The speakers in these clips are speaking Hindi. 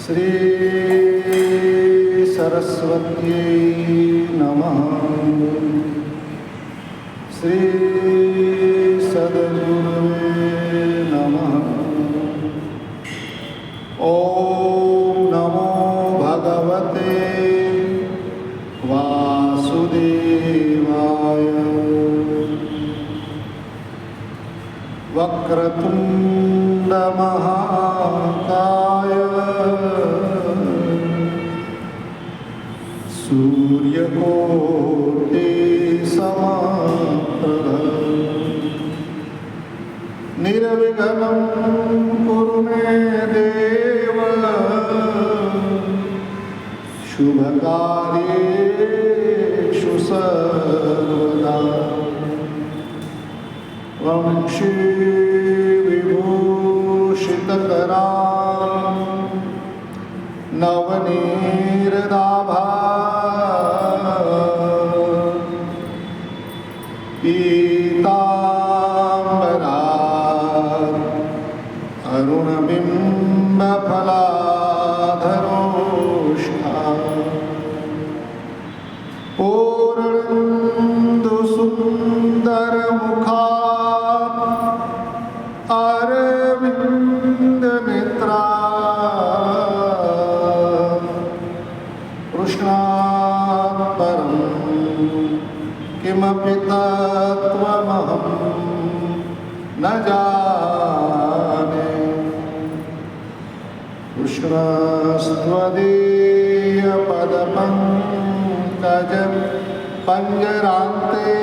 श्री सरस्वत्यै नमः। श्री सद्गुरुवे नमः। ओम नमो भगवते वासुदेवाय। वक्रतुंड महाकाय सूर्यकोटि समप्रभ निर्विघ्नं कुरु मे देव शुभकार्येषु सर्वदा। वंशी विभूषितकरा नवनीरदाभा पीताम्बरा अरुणबिम्बफलाधरोष्ठा पूर्णेन्दुसुन्दरमुखा अरविन्दनेत्रा कृष्णात् परं किमपि तत्त्वमहं न जाने। कृष्णस्त्वदीयपदपङ्कजं पञ्जरान्ते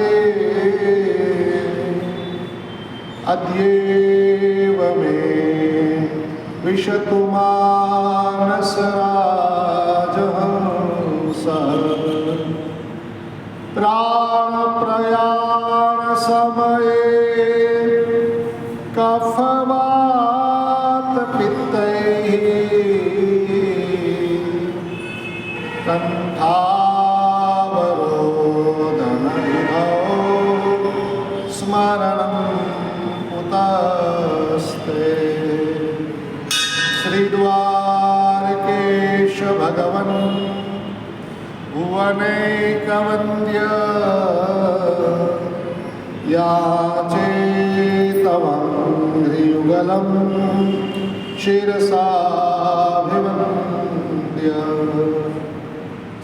अद्यैव मे विशतु मानसराजहंसः। प्राणप्रयाणसमये कफवातपित्तैः कण्ठावरोधनविधौ स्मरणं कुतस्ते। श्रीद्वारकेश भगवन् भुवनैकवन्द्य याचेतवाङ्घ्रियुगलं शिरसाभिवन्द्य।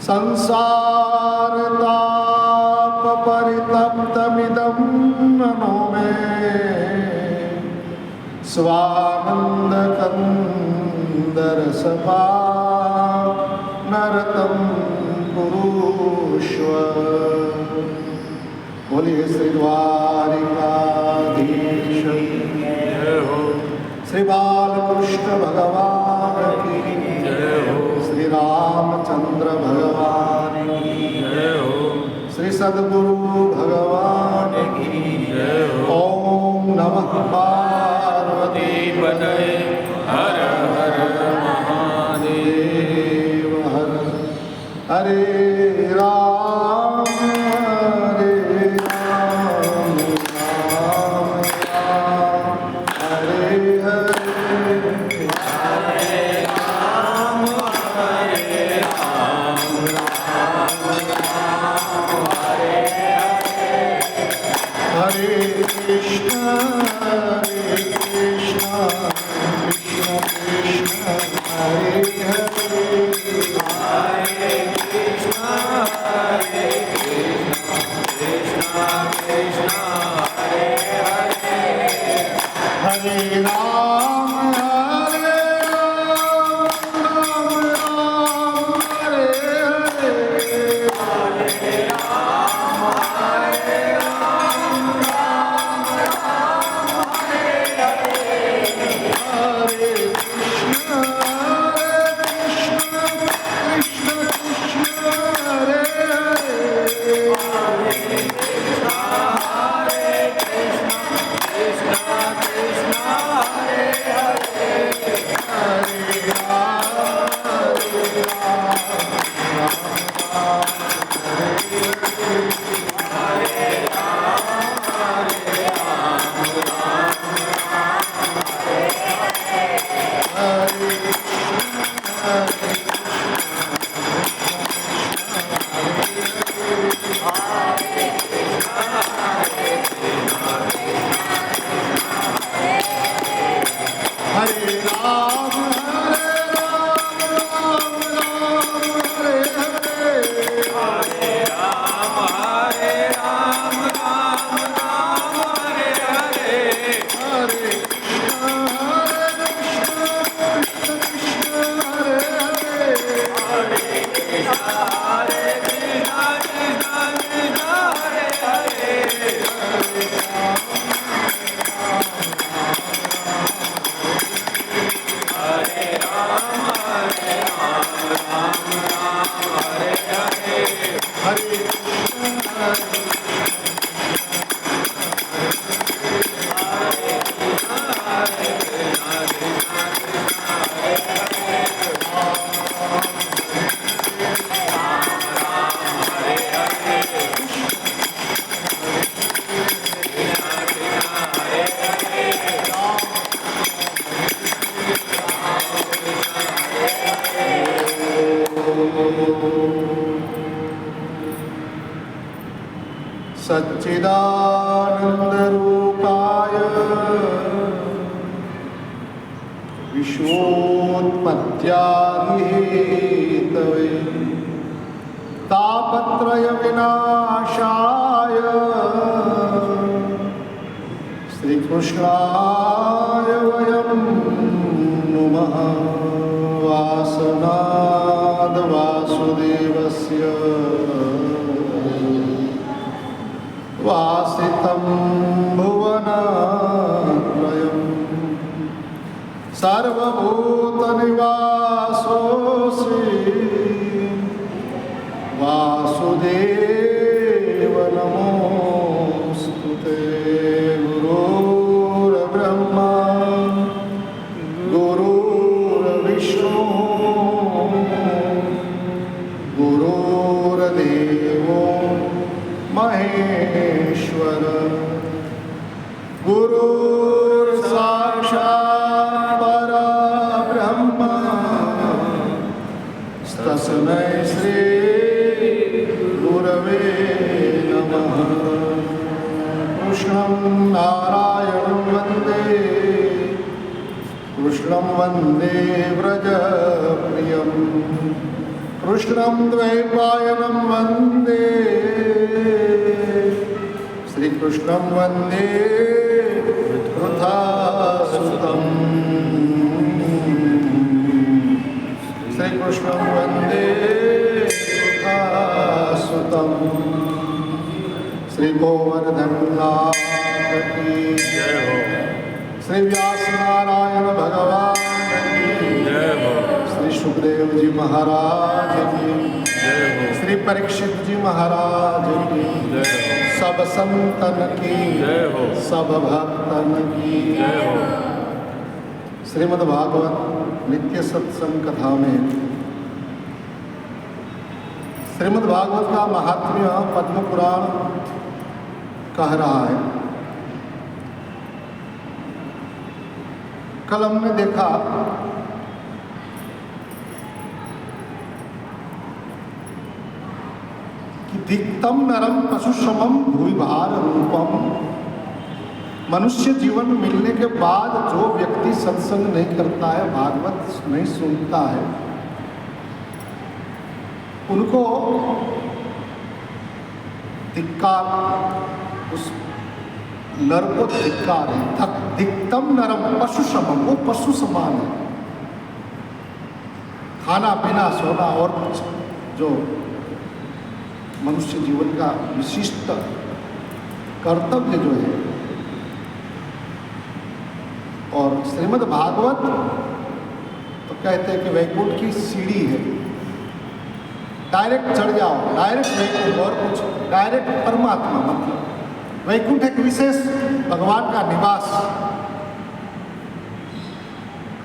संसारतापपरितप्तमिदं मनो मे स्वानन्दकन्दरसपानरतं कुरुष्व। बोलिए श्री द्वारिकाधीश जय हो। श्री बालकृष्ण भगवान की जय हो। श्री रामचंद्र भगवान की जय हो। श्री सद्गुरु भगवान की जय हो। ओम नमः पार्वती पतये हर हर महादेव। हर हरे राम हरे राम राम राम हरे हरे। हरे राम हरे राम हरे कृष्ण कृष्ण कृष्ण हरे हरे। हरे कृष्ण सच्चिदानन्दरूपाय विश्वोत्पत्त्यादिहेतवे तापत्रयविनाशाय श्रीकृष्णाय वयं नुमः। वासनाद् वासुदेवस्य वासितं भुवनत्रयं सर्वभूतनिवासोऽसि वासुदेव नमोऽस्तु ते। गुरुर्ब्रह्मा गुरुर्विष्णु गुरुर्देवो महेश्वर गुरुर्साक्षात् परब्रह्म तस्मै श्री गुरवे नमः। कृष्णं नारायणं वन्दे कृष्णं वन्दे व्रजप्रियं कृष्णं द्वैपायनं वन्दे श्रीकृष्णं वन्दे वृथासुतं श्रीकृष्णं वन्दे वृथासुतं। श्री गोवर्धननाथ की जय हो। श्री व्यास नारायण भगवान की जय हो। श्री सुखदेव जी महाराज की जय हो। श्री परीक्षित जी महाराज की जय हो। सब संतन की जय हो। सब भक्तन की जय हो। श्रीमद् भागवत नित्य सत्संग कथा में श्रीमद् भागवत का महात्म्य पद्म पुराण कह रहा है। कल हमने देखा कि धिक्तम नरम पशुश्रमम भूविभार रूपम। मनुष्य जीवन मिलने के बाद जो व्यक्ति सत्संग नहीं करता है, भागवत नहीं सुनता है, उनको धिक्कार, उस नर को धिक्कार है। धिक्तम नरम पशुश्रमम, वो पशु समान है। खाना पीना सोना और कुछ जो मनुष्य जीवन का विशिष्ट कर्तव्य जो है। और श्रीमद् भागवत तो कहते हैं कि वैकुंठ की सीढ़ी है, डायरेक्ट चढ़ जाओ, डायरेक्ट वैकुंठ, और कुछ डायरेक्ट परमात्मा। मतलब वैकुंठ एक विशेष भगवान का निवास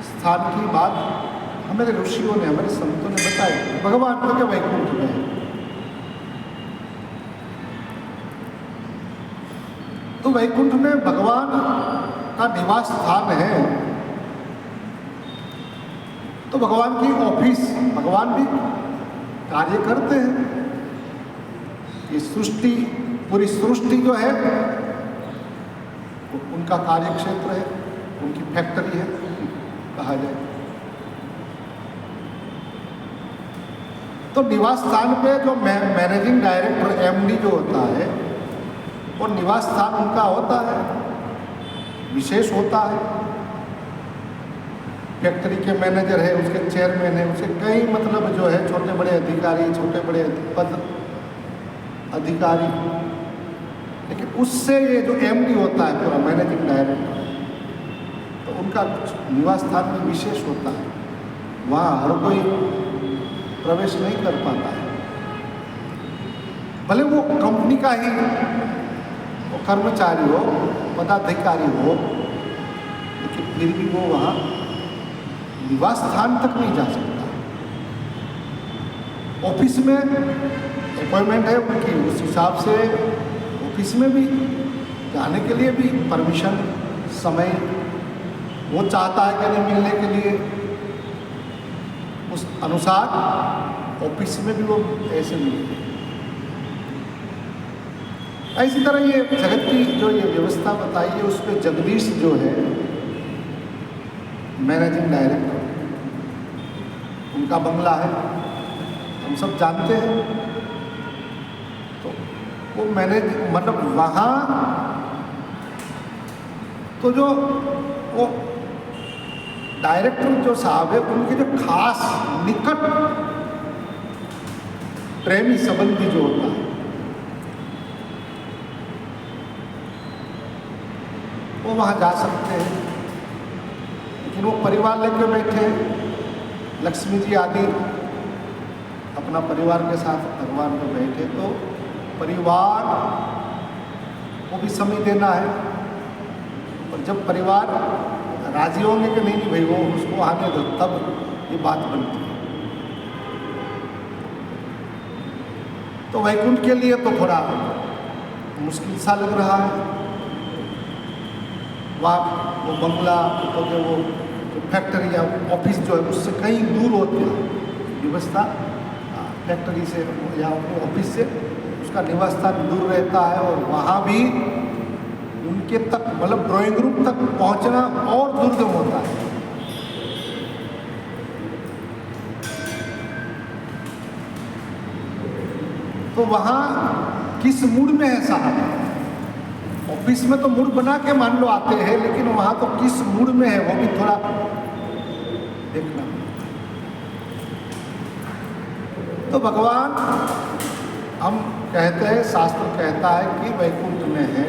स्थान की बात हमारे ऋषियों ने, हमारे संतों ने बताई। भगवान तो क्या वैकुंठ में है। तो वैकुंठ में भगवान का निवास स्थान है। तो भगवान की ऑफिस, भगवान भी कार्य करते हैं। ये सृष्टि, पूरी सृष्टि जो है वो उनका कार्य क्षेत्र है, उनकी फैक्ट्री है। देखा जाए। तो निवास स्थान पे जो मैनेजिंग डायरेक्टर एमडी जो होता है, वो निवास स्थान उनका होता है, विशेष होता है। फैक्ट्री के मैनेजर है, उसके चेयरमैन है, उसके कई मतलब जो है छोटे बड़े अधिकारी, छोटे बड़े पद अधिकारी, लेकिन उससे ये जो एमडी होता है पूरा मैनेजिंग डायरेक्टर, तो उनका निवास स्थान भी विशेष होता है। वहाँ हर कोई प्रवेश नहीं कर पाता है, भले वो कंपनी का ही वो कर्मचारी हो, पदाधिकारी हो, लेकिन फिर भी वो वहाँ निवास स्थान तक नहीं जा सकता। ऑफिस में अपॉइंटमेंट है उनकी, उस हिसाब से ऑफिस में भी जाने के लिए भी परमिशन, समय वो चाहता है कि नहीं मिलने के लिए, उस अनुसार ऑफिस में भी वो ऐसे मिलते हैं। इसी तरह ये जगत की जो ये व्यवस्था बताई है, उस पर जगदीश जो है मैनेजिंग डायरेक्टर, उनका बंगला है, हम सब जानते हैं। तो वो मतलब वहाँ तो जो वो डायरेक्टर जो साहब है, उनके जो खास निकट प्रेमी संबंधी जो होता है, वो वहाँ जा सकते हैं। लेकिन वो परिवार लेकर बैठे, लक्ष्मी जी आदि अपना परिवार के साथ भगवान में बैठे, तो परिवार को भी समय देना है। और जब परिवार राजी होंगे कि नहीं भाई वो उसको आने दो, तब ये बात बनती है। तो वैकुंठ के लिए तो थोड़ा मुश्किल सा लग रहा है। वहाँ वो बंगला तो वो फैक्ट्री या ऑफिस जो है उससे कहीं दूर होती है व्यवस्था, फैक्ट्री से या ऑफिस से उसका निवास स्थान दूर रहता है, और वहाँ भी उनके तक मतलब ड्राइंग रूम तक पहुँचना और दुर्गम होता है। तो वहाँ किस मूड में है साहब? ऑफिस में तो मूड बना के मान लो आते हैं, लेकिन वहाँ तो किस मूड में है वो भी थोड़ा देखना। तो भगवान, हम कहते हैं, शास्त्र कहता है कि वैकुंठ में है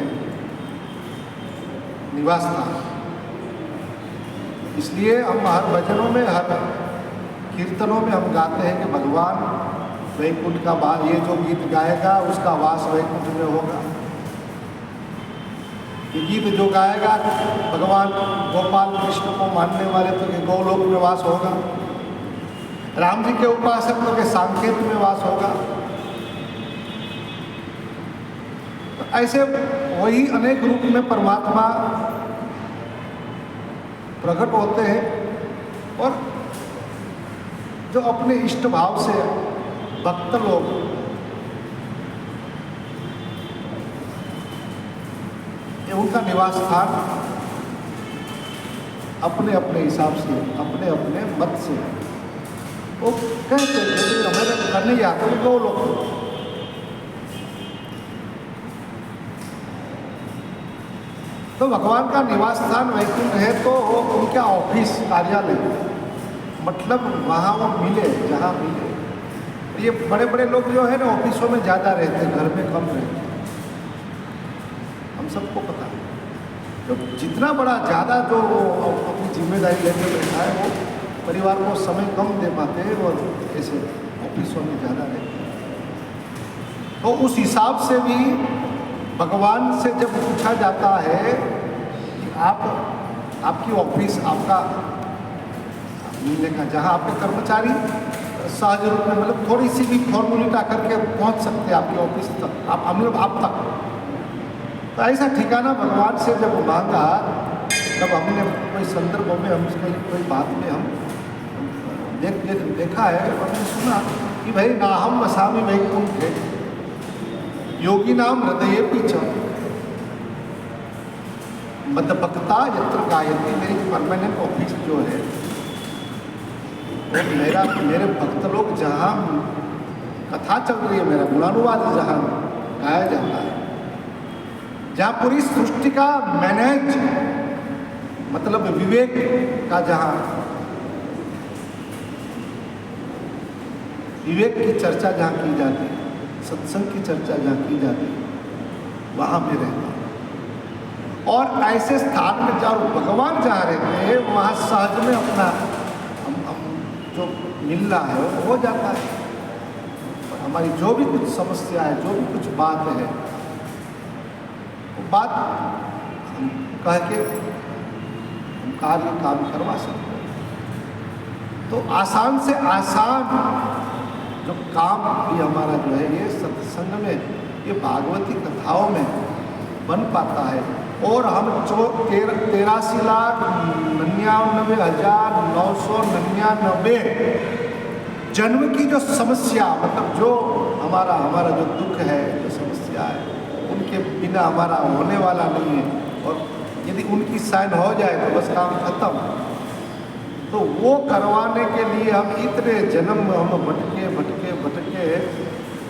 निवास स्थान। इसलिए हम हर भजनों में, हर कीर्तनों में हम गाते हैं कि भगवान वैकुंठ का वास, ये जो गीत गाएगा उसका वास वैकुंठ में होगा। ये गीत जो गाएगा भगवान गोपाल कृष्ण को मानने वाले तो ये गोलोक में वास होगा, राम जी के उपासक तो के सांकेत में वास होगा। तो ऐसे वही अनेक रूप में परमात्मा प्रकट होते हैं, और जो अपने इष्ट भाव से भक्त लोग उनका निवास स्थान अपने अपने हिसाब से, अपने अपने मत से वो कहते हैं। हमें करने जाते हैं दो लोग, तो भगवान का निवास स्थान वैकुंठ है, तो उनका ऑफिस, कार्यालय, मतलब वहाँ वो मिले, जहाँ मिले। ये बड़े बड़े लोग जो है ना ऑफिसों में ज़्यादा रहते हैं, घर में कम रहते हैं, हम सबको पता है। तो जितना बड़ा ज़्यादा जो अपनी जिम्मेदारी लेकर बैठा है, वो परिवार को समय कम दे पाते हैं, और ऐसे ऑफिसों में ज़्यादा रहते हैं। तो उस हिसाब से भी भगवान से जब पूछा जाता है कि आपकी ऑफिस, आपका मिलने का जहाँ आपके कर्मचारी सहज रूप में मतलब थोड़ी सी भी फॉर्मुलिटा करके पहुँच सकते हैं आपकी ऑफिस तक, आप तक। तो ऐसा ठिकाना भगवान से जब मांगा, तब हमने कोई संदर्भ में, हम कोई बात में हम देखा है, हमने सुना कि भाई नाहम वसामि वैकुंठे योगी नाम हृदय पीछा मदभक्ता यत्र गायत्री। मेरी परमानेंट ऑफिस जो है मेरे भक्त लोग जहाँ कथा चल रही है, मेरा गुणानुवाद जहाँ गाया जाता है, जहाँ पूरी सृष्टि का मैनेज मतलब विवेक का जहाँ विवेक की चर्चा जहाँ की जाती है, सत्संग की चर्चा जहाँ की जाती है, वहाँ में रहता हूँ। और ऐसे स्थान में जहाँ भगवान जहाँ रहते हैं वहाँ सहज में अपना हम जो मिलना है वो हो जाता है। और हमारी जो भी कुछ समस्या है, जो भी कुछ बात है, वो बात हम कह के हम कार्य काम करवा सकते हैं। तो आसान से आसान जो काम भी हमारा जो है ये सत्संग में, ये भागवती कथाओं में बन पाता है। और हम जो 83,99,999 जन्म की जो समस्या, मतलब जो हमारा जो दुख है, जो समस्या है, उनके बिना हमारा होने वाला नहीं है। और यदि उनकी साइन हो जाए तो बस काम खत्म। तो वो करवाने के लिए हम इतने जन्म हम भटके भटके भटके,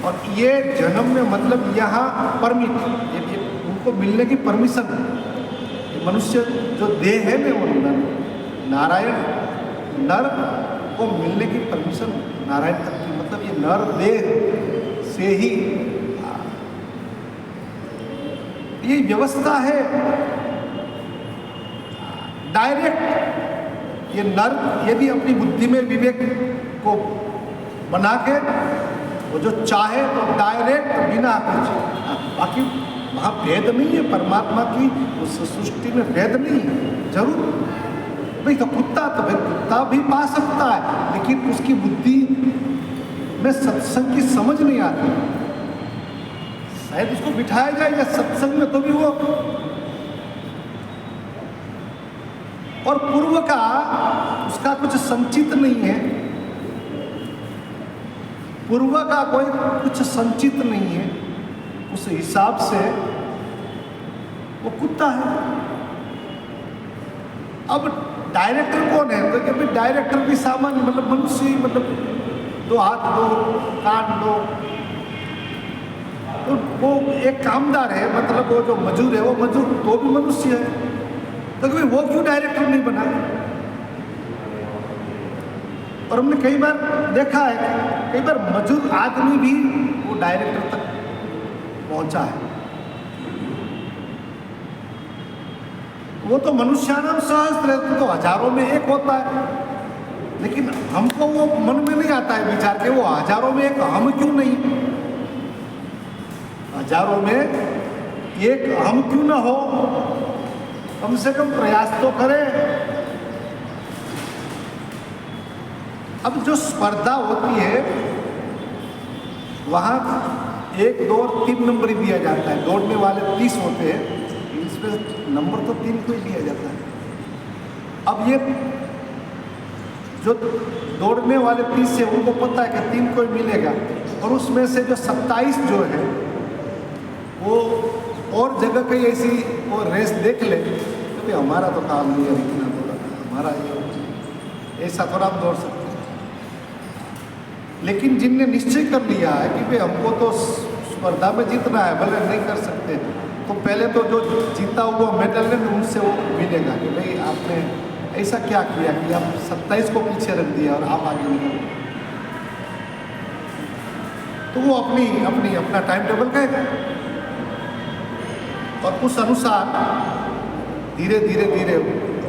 और ये जन्म में मतलब यहाँ परमिट, ये उनको मिलने की परमिशन, मनुष्य जो देह है ना वो नारायण नर को मिलने की परमिशन नारायण तक की, मतलब ये नर देह से ही ये व्यवस्था है डायरेक्ट। ये नर यदि अपनी बुद्धि में विवेक को बना के वो जो चाहे तो डायरेक्ट बिना कुछ, बाकी वहाँ भेद नहीं है परमात्मा की उस सृष्टि में, भेद नहीं है। जरूर भाई तो कुत्ता तो भाई कुत्ता भी पा सकता है, लेकिन उसकी बुद्धि में सत्संग की समझ नहीं आती। शायद उसको बिठाया जाएगा सत्संग में तो भी वो, और पूर्व का उसका कुछ संचित नहीं है, पूर्व का कोई कुछ संचित नहीं है, उस हिसाब से वो कुत्ता है। अब डायरेक्टर कौन है? तो कि डायरेक्टर भी सामान्य मतलब मनुष्य ही, मतलब 2 हाथ 2 कान 2, तो वो एक कामदार है, मतलब वो जो मजूर है वो मजूर तो भी मनुष्य है। तो कभी वो क्यों डायरेक्टर नहीं बना? और हमने कई बार देखा है कि कई बार मजूर आदमी भी वो डायरेक्टर तक पहुंचा है। वो तो मनुष्यानाम सहस्त्र तो हजारों में एक होता है, लेकिन हमको वो मन में नहीं आता है विचार के वो हजारों में एक हम क्यों नहीं, हजारों में एक हम क्यों ना हो, कम से कम प्रयास तो करें। अब जो स्पर्धा होती है वहाँ 1, 2 और 3 नंबर ही दिया जाता है। दौड़ने वाले 30 होते हैं, इसमें नंबर तो 3 को ही दिया जाता है। अब ये जो दौड़ने वाले 30 है उनको पता है कि 3 को ही मिलेगा, और उसमें से जो 27 जो है वो और जगह कहीं ऐसी वो रेस देख ले, क्योंकि हमारा तो काम नहीं है इतना दौड़ा, हमारा ये ऐसा थोड़ा हम दौड़ सकते हैं। लेकिन जिनने निश्चय कर लिया है कि भाई हमको तो स्पर्धा में जीतना है, भले नहीं कर सकते, तो पहले तो जो जीता हुआ मेडल है उनसे वो मिलेगा कि भाई आपने ऐसा क्या किया कि आप 27 को पीछे रख दिया और आप आगे निकल। तो वो अपना टाइम टेबल कहेगा, और उस अनुसार धीरे धीरे धीरे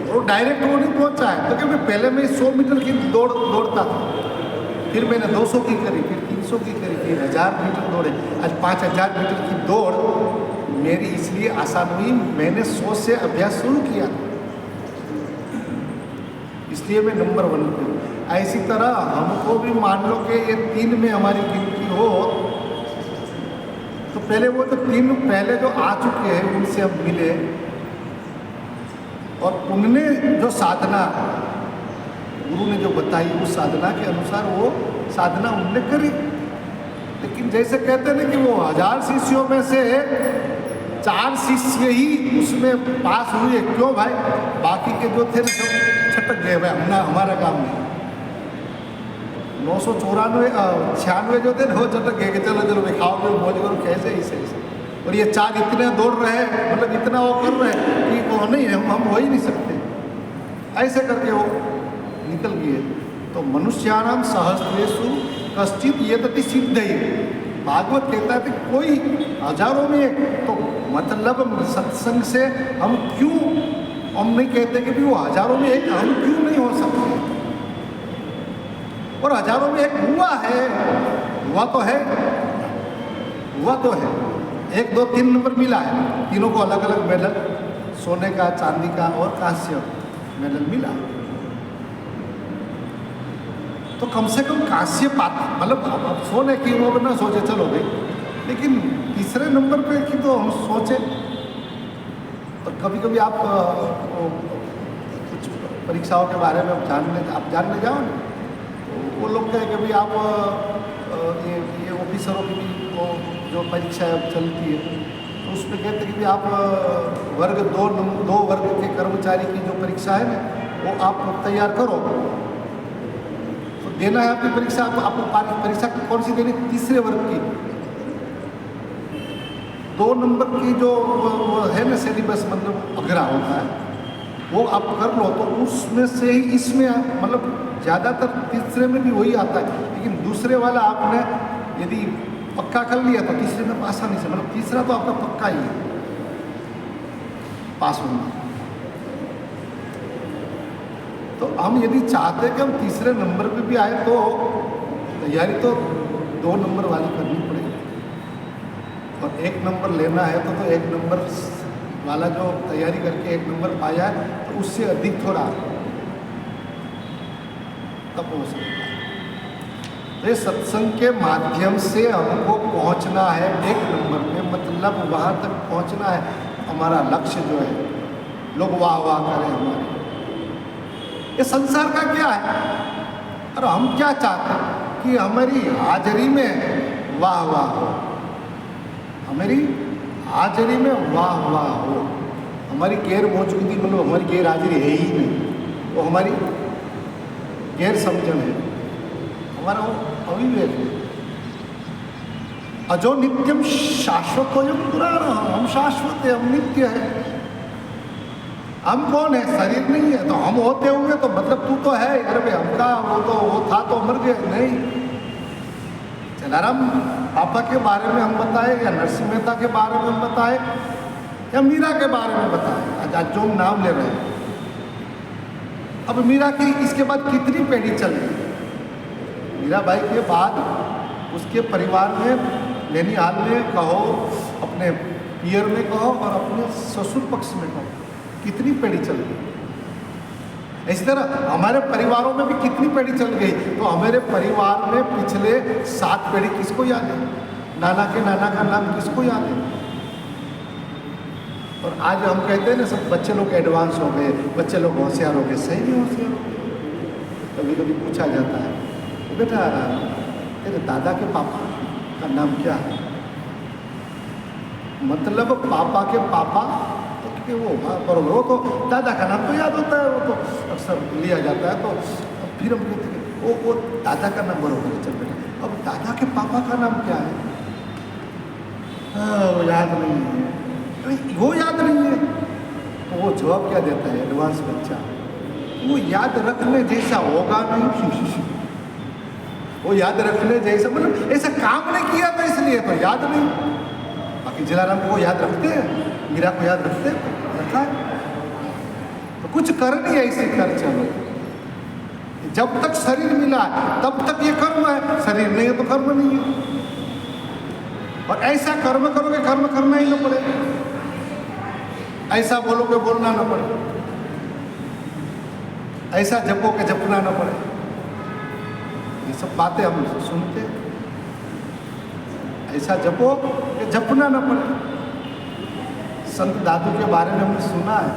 वो डायरेक्ट वो नहीं पहुंचा है। तो क्योंकि पहले मैं 100 मीटर की दौड़ता था, फिर मैंने 200 की करी, फिर 300 की करी, फिर 1000 मीटर दौड़े। आज 5000 मीटर की दौड़ मेरी इसलिए आसान हुई, मैंने 100 से अभ्यास शुरू किया, इसलिए मैं नंबर 1 पे हूँ। ऐसी तरह हमको भी मान लो कि ये 3 में हमारी गिनती हो, तो पहले वो तो 3 पहले जो आ चुके हैं उनसे हम मिले, और उनने जो साधना गुरु ने जो बताई उस साधना के अनुसार वो साधना उनने करी। लेकिन जैसे कहते हैं ना कि वो 1000 शिष्यों में से 4 शिष्य ही उसमें पास हुए, क्यों भाई? बाकी के जो थे सब छटक गए, भाई हमारा काम नहीं। 96 जो थे ना वो चटक गए कि चलो चलो भाई खाओ पियो मौज करो, कैसे ऐसे ऐसे। और ये 4 इतने दौड़ रहे हैं, मतलब इतना वो कर रहे हैं कि वो नहीं हम हो ही नहीं सकते, ऐसे करके वो निकल गए। तो मनुष्याणाम सहस्रेषु कश्चित यतति सिद्धये, भागवत कहता है कि कोई हजारों में एक। तो मतलब सत्संग से हम क्यों, हम नहीं कहते कि भी वो हजारों में एक हम क्यों नहीं हो सकते, और हजारों में एक हुआ है, हुआ तो है, हुआ तो है। 1, 2, 3 नंबर मिला है, तीनों को अलग अलग मेडल, सोने का, चांदी का और कांस्य मेडल मिला। तो कम से कम कांस्य पात्र, मतलब अब सोने की वो ना सोचे चलो भाई, लेकिन तीसरे नंबर पे की तो हम सोचे। और कभी कभी आप कुछ परीक्षाओं के बारे में आप जानने जाओ ना, तो वो लोग कहे कि भाई आप ये ऑफिसरों की भी वो जो परीक्षा चलती है, तो उसमें कहते हैं कि आप वर्ग 2 वर्ग के कर्मचारी की जो परीक्षा है ना, वो आप तैयार करो। तो देना है आपकी परीक्षा, आपको परीक्षा कौन सी देनी, तीसरे वर्ग की 2 नंबर की जो वो है ना सिलेबस, मतलब अगरा होता है, वो आप कर लो। तो उसमें से ही इसमें मतलब ज़्यादातर तीसरे में भी वही आता है, लेकिन दूसरे वाला आपने यदि पक्का कर लिया तो तीसरे में आसानी से, मतलब तीसरा तो आपका पक्का ही है पास होना। तो हम यदि चाहते कि हम तीसरे नंबर पे भी आए तो तैयारी तो 2 नंबर वाली करनी पड़ेगी, और 1 नंबर लेना है तो 1 नंबर वाला जो तैयारी करके 1 नंबर पाया है तो उससे अधिक थोड़ा तब हो सकता है। तो सत्संग के माध्यम से हमको पहुंचना है 1 नंबर पे, मतलब वहाँ तक पहुंचना है। हमारा लक्ष्य जो है लोग वाह वाह करें हमारे, ये संसार का क्या है। और हम क्या चाहते हैं कि हमारी हाजिरी में वाह वाह हो, हमारी हाजिरी में वाह वाह हो। हमारी गैर मौजूदगी, मतलब हमारी गैर हाजिरी है ही नहीं, वो हमारी गैर समझन है, हमारा वो अविवेक है। अजो नित्यम शाश्वत हो, पुराना, हम शाश्वत है, हम नित्य है। हम कौन है, शरीर नहीं है। तो हम होते होंगे तो मतलब तू तो है, अरे भाई हमका वो था तो मर गए, नहीं। जलाराम पापा के बारे में हम बताए, या नरसिंह मेहता के बारे में हम बताए, या मीरा के बारे में बताए, आज जो हम नाम ले रहे हैं। अब मीरा की इसके बाद कितनी पीढ़ी चल गई। मीराबाई के बाद उसके परिवार में, नैनीहाल में कहो, अपने पियर में कहो, और अपने ससुर पक्ष में कहो, कितनी पीढ़ी चल गई। इसी तरह हमारे परिवारों में भी कितनी पीढ़ी चल गई। तो हमारे परिवार में पिछले 7 पीढ़ी किसको याद है, नाना के नाना का नाम किसको याद है। और आज हम कहते हैं ना सब बच्चे लोग एडवांस हो गए, बच्चे लोग होशियार हो गए। सही नहीं होशियार हो गए। कभी कभी पूछा जाता है, बेटा तेरे दादा के पापा का नाम क्या है, मतलब पापा के पापा, तो कि वो बरोबर, वो तो दादा का नाम तो याद होता है, वो तो अक्सर लिया जाता है। तो फिर हम कहते हैं वो दादा का नाम बरोबर है, चल बेटा अब दादा के पापा का नाम क्या है, वो याद नहीं है, वो याद नहीं है। तो वो जवाब क्या देता है एडवांस बच्चा, वो याद रखने जैसा होगा नहीं, वो याद रखने जैसा, मतलब ऐसा काम नहीं किया तो इसलिए तो याद नहीं। बाकी जलाराम को याद रखते हैं, मीरा को याद रखते हैं, रखा है। तो कुछ करनी है इसे कर चलो। जब तक शरीर मिला है तब तक ये कर्म है, शरीर नहीं है तो कर्म नहीं है। और ऐसा कर्म करोगे कर्म करना ही ना पड़े, ऐसा बोलोगे बोलना ना पड़े, ऐसा जपोगे जपना ना पड़े। ये सब बातें हम सुनते, ऐसा जपो कि जपना ना पड़े। संत दादू के बारे में हमने सुना है,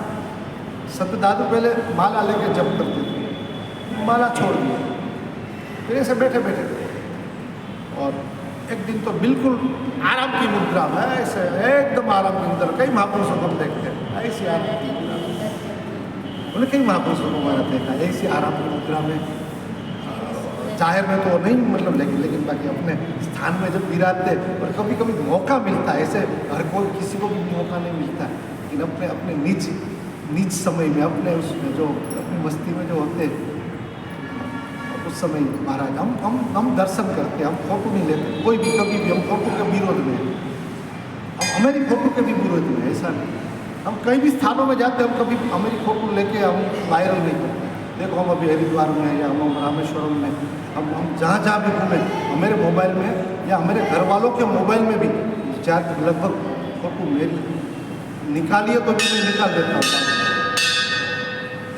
संत दादू पहले माला लेके जप करते थे, माला छोड़ दिया, फिर ऐसे बैठे बैठे, और एक दिन तो बिल्कुल आराम की मुद्रा में, ऐसे एकदम आराम की मुद्रा, कई महापुरुषों को हम देखते हैं ऐसी आराम की मुद्रा में, उन्हें कई महापुरुषों को हमारा देखा ऐसी आराम की मुद्रा में जाहिर में तो नहीं मतलब, लेकिन बाकी अपने स्थान में जब विराजते, और कभी कभी मौका मिलता है, ऐसे हर कोई किसी को भी मौका नहीं मिलता है, लेकिन अपने अपने नीच समय में, अपने उसमें जो अपनी मस्ती में जो होते उस समय महाराज हम दर्शन करते, हम फोटो नहीं लेते, कोई भी कभी भी हम फोटो के विरोध में, हम हमारी फोटो के भी विरोध में, ऐसा नहीं। हम कहीं भी स्थानों में जाते हैं, हम कभी हमारी फोटो लेके हम वायरल नहीं करते। देखो हम अभी हरिद्वार में या हम रामेश्वरम में, हम जहाँ भी घूमें, हमारे मोबाइल में या हमारे घर वालों के मोबाइल में भी लगभग फोटो मेरी निकालिए तो भी मैं निकाल देता हूँ।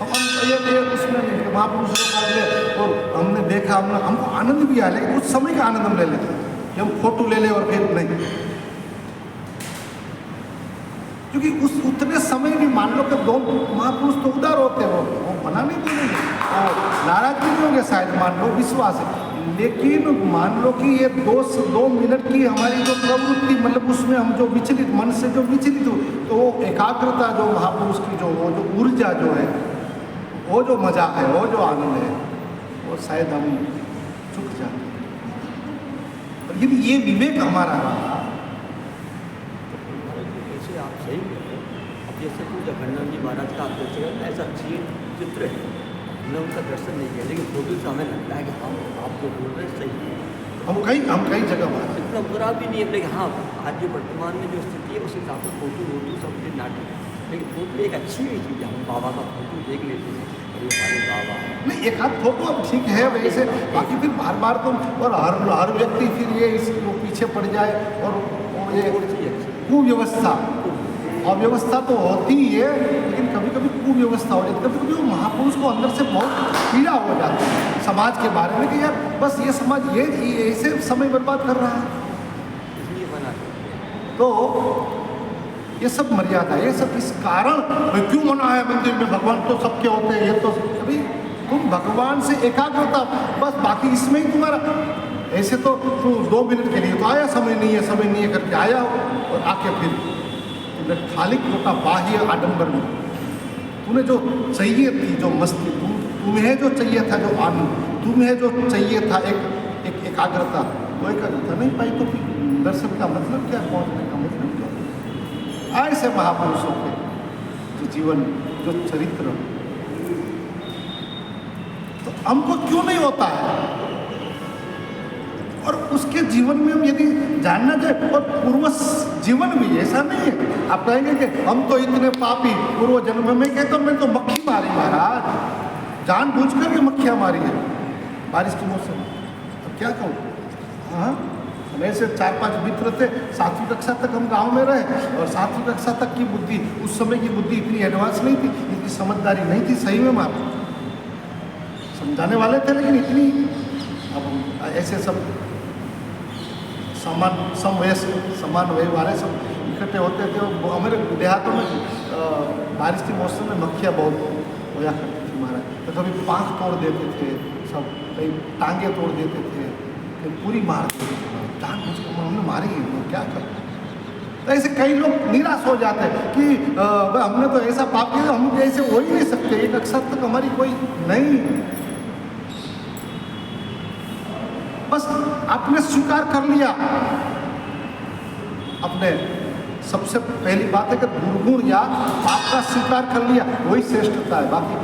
हम ये उसमें नहीं, महापुरुषों का ले, और हमने देखा, हमको आनंद भी आया, लेकिन उस समय का आनंद हम ले लेते हैं कि हम फोटो ले लें और फिर नहीं, क्योंकि उस उतने समय भी मान लो कि दो महापुरुष तो उदार होते हैं, वो मना नहीं देंगे, वो नाराज नहीं होंगे शायद, मान लो विश्वास है, लेकिन मान लो कि ये 2 मिनट की हमारी जो प्रवृत्ति, मतलब उसमें हम जो विचलित, मन से जो विचलित हो, तो वो एकाग्रता जो महापुरुष की वो जो ऊर्जा जो है, वो जो मजा है, वो जो आनंद है, वो शायद हम चुक जाते हैं। और यदि ये विवेक हमारा रहा, आप सही कह रहे हैं। अब जैसे पूजा खंडन जी महाराज का ऐसा चित्र है, हमने उनका दर्शन नहीं किया, लेकिन फोटो से हमें लगता है कि हम आप जो बोल रहे हैं सही है। हम कई जगह बात इतना बुरा भी नहीं है, लेकिन हाँ आज जो वर्तमान में जो स्थिति है उस हिसाब से फोटो सब कुछ नाटक है, लेकिन फोटो एक अच्छी भी चीज़ है। हम बाबा का फोटो देख लेते हैं, अरे हमारे बाबा नहीं, एक आध फोटो अब ठीक है वैसे, बाकी फिर बार बार तो, और हर व्यक्ति फिर ये इसको पीछे पड़ जाए, और ये कुव्यवस्था, अव्यवस्था तो होती ही है, लेकिन कभी कभी कुव्यवस्था हो जाती है, कभी कभी वो महापुरुष को अंदर से बहुत पीड़ा हो जाती है समाज के बारे में, कि यार बस ये समाज ये ऐसे समय बर्बाद कर रहा है, इसलिए मना। तो ये सब मर्यादा, ये सब इस कारण क्यों मना है मंदिर में, भगवान तो सबके होते हैं, ये तो अभी तुम भगवान से एकाग्रता, बस बाकी इसमें ही तुम्हारा, ऐसे तो तू 2 मिनट के लिए तो आया, समय नहीं है करके आया, और आके फिर तुमने खाली खोटा बाह्य आडंबर में, तूने जो चाहिए थी, जो मस्ती, तुम्हें जो चाहिए था, जो आनंद, तुम्हें जो चाहिए था, एक एकाग्रता, वो एकाग्रता नहीं पाई, तो फिर दर्शन का मतलब क्या, पहुँचने का मतलब क्या? ऐसे महापुरुषों के जो जीवन, जो चरित्र, तो हमको क्यों नहीं होता है? और उसके जीवन में हम यदि जानना चाहे, और पूर्व जीवन भी ऐसा नहीं है, आप कहेंगे कि हम तो इतने पापी, पूर्व जन्म में कहता हूँ मैं तो मक्खी मारी महाराज, जानबूझ कर के मक्खियाँ मारी है बारिश के मौसम, अब क्या कहूँ। हाँ, हम ऐसे 4-5 मित्र थे, 7वीं कक्षा तक हम गांव में रहे, और 7वीं कक्षा तक की बुद्धि, उस समय की बुद्धि इतनी एडवांस नहीं थी, इतनी समझदारी नहीं थी, सही में मार समझाने वाले थे, लेकिन इतनी, अब हम ऐसे सब समान वय वाले सब इकट्ठे होते थे। हमारे देहातों में बारिश के मौसम में मक्खियाँ बहुत होया करती थी महाराज, तो कभी पाँख तोड़ देते थे सब, कहीं टांगे तोड़ देते थे, कहीं पूरी मार देते थे, जान बुझ के हमने मारी है, तो क्या कर। तो ऐसे कई लोग निराश हो जाते हैं कि हमने तो ऐसा पाप किया, हम ऐसे हो ही नहीं सकते, एक अक्षर तक हमारी कोई नहीं, बस आपने स्वीकार कर लिया। अपने सबसे पहली बात है कि दुर्गुण या पाप का स्वीकार कर लिया, वही श्रेष्ठता है। बाकी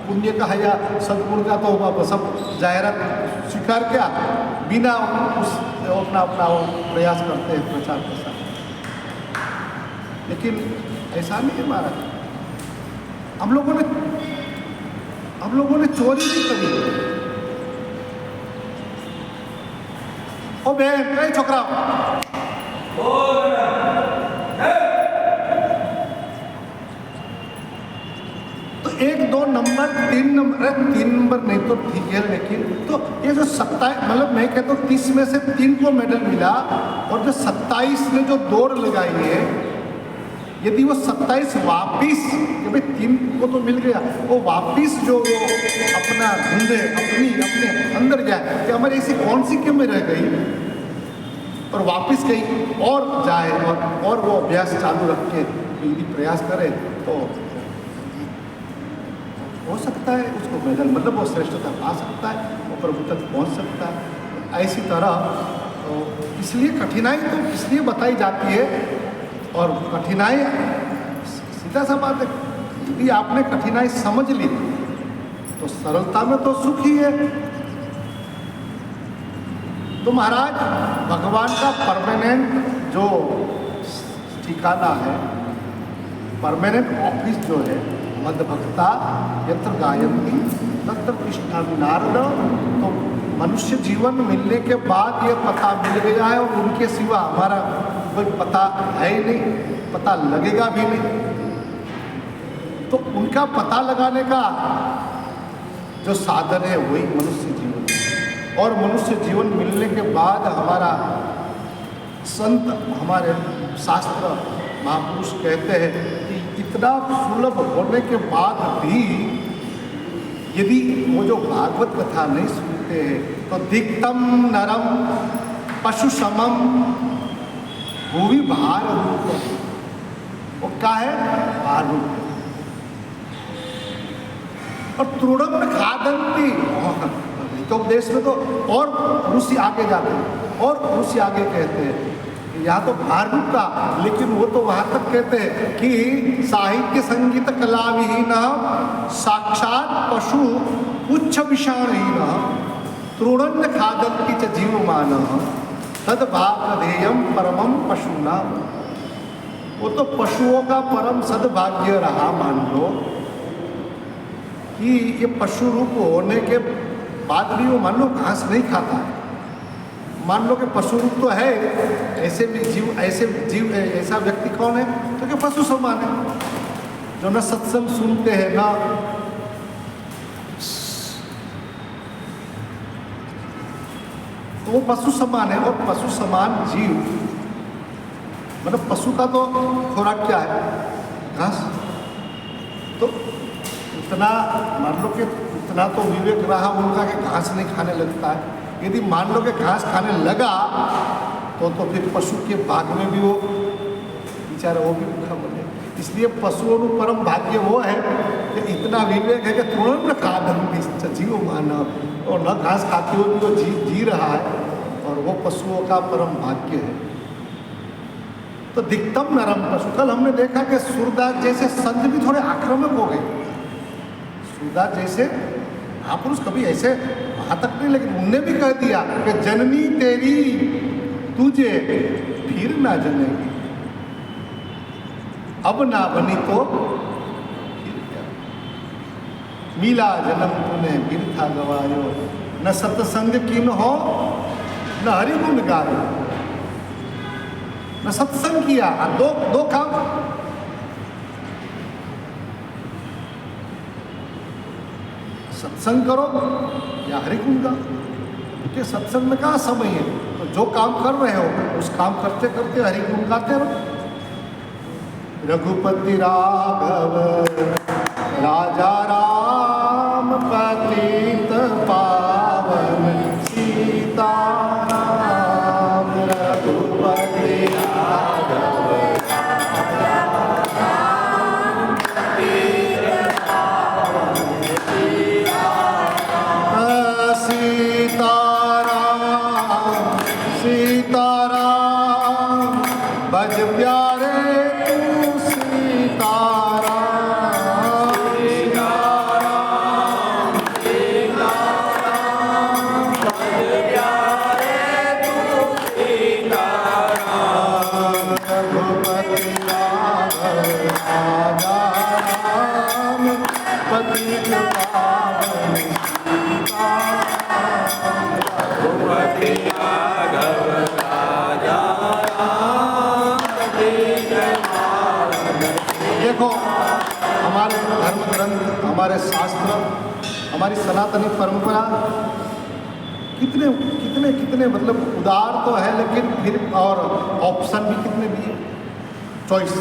पुण्य का है या सद्गुण का तो सब जाहिरात स्वीकार किया, बिना उस अपना वो प्रयास करते हैं प्रचार प्रसार, लेकिन ऐसा नहीं है महाराज। हम लोगों ने चोरी नहीं करी। ओ बहन, कई छोकरा तो 1, 2 नंबर, 3 नंबर नहीं तो ठीक है, लेकिन तो ये जो 27, मतलब मैं कहता हूँ 30 में से 3 को मेडल मिला, और जो 27 ने जो दौड़ लगाई है, यदि वो 27 वापिस, कि भाई 3 को तो मिल गया, वो वापिस जो वो अपना ढूंढे, अपने अंदर जाए कि हमारी ऐसी कौन सी कमी रह गई, और वापिस कहीं और जाए, और वो अभ्यास चालू रख के यदि प्रयास करे, तो हो सकता है उसको मेडल, मतलब वो श्रेष्ठता पा सकता है, वो प्रभु तक पहुंच सकता है। ऐसी तरह तो इसलिए कठिनाई तो इसलिए बताई जाती है, और कठिनाई सीधा सा बात है, यदि आपने कठिनाई समझ ली तो सरलता में तो सुख ही है। तो महाराज भगवान का परमानेंट जो ठिकाना है, परमानेंट ऑफिस जो है, मद भक्ता यत्र गायन्ति तत्र तिष्ठामि नारद। तो मनुष्य जीवन मिलने के बाद ये पता मिल गया है, और उनके सिवा हमारा कोई पता है ही नहीं, पता लगेगा भी नहीं। तो उनका पता लगाने का जो साधन है वही मनुष्य जीवन है। और मनुष्य जीवन मिलने के बाद हमारा संत, हमारे शास्त्र महापुरुष कहते हैं कि इतना सुलभ होने के बाद भी यदि वो जो भागवत कथा नहीं सुनते हैं तो दिक्तम नरम पशु समम भूवि भार रूप, वो क्या है? भार रूप। और तृणम खादंती, तो देश में तो और ऋषि आगे जाते हैं, और ऋषि आगे कहते हैं यहाँ तो भार रूप का, लेकिन वो तो वहाँ तक कहते हैं कि साहित्य संगीत कला विहीन साक्षात पशु उच्च विषाणहीन तृणन्न खादंती च जीवमान तद भागधेयम परमम पशुना। वो तो पशुओं का परम सद्भाग्य रहा, मान लो कि ये पशु रूप होने के बाद भी वो मान लो घास नहीं खाता है। मान लो कि पशु रूप तो है, ऐसे भी जीव, ऐसा व्यक्ति कौन है? तो कि पशु समान है, जो न सत्संग सुनते हैं ना, तो वो पशु समान है। और पशु समान जीव, मतलब पशु का तो खुराक क्या है? घास। तो इतना मान लो कि इतना तो विवेक रहा उनका कि घास नहीं खाने लगता है। यदि मान लो कि घास खाने लगा तो फिर पशु के भाग में भी वो बेचारा वो भी भूखा बने। इसलिए पशुओं में परम भाग्य वो है कि इतना विवेक है कि तुरंत न खादंती जीव मानव, और न घास खाते हुए भी वो जी रहा है, और वो पशुओं का परम भाग्य है। तो दिक्तम नरम पशु, कल हमने देखा कि सूरदास जैसे संत भी थोड़े आक्रामक हो गए। सूरदास जैसे महापुरुष कभी ऐसे वहाँ तक नहीं, लेकिन उनने भी कह दिया कि जननी तेरी तुझे फिर ना जनेगी, अब ना बनी तो फिर क्या, मिला जन्म तूने बिरथा गवायो, न सत्संग किन हो न हरि गुण गायो। न सत्संग किया, दो काम, सत्संग करो या हरि गुण गाओ। क्योंकि सत्संग में कहाँ समय है? तो जो काम कर रहे हो उस काम करते करते हरि गुण गाते रहो। रघुपति राघव राजा राम पतित पावन सीता राम। रघुपति राघव भज प्यारे तू सीताराम। रघुपति राघव राजा राम पतित पावन सीताराम। रघुपति राघव राजा राम पतित पावन। देखो हमारे धर्म ग्रंथ, हमारे शास्त्र, हमारी सनातनी परंपरा कितने कितने कितने मतलब उदार तो है, लेकिन फिर और ऑप्शन भी कितने भी है, चॉइस।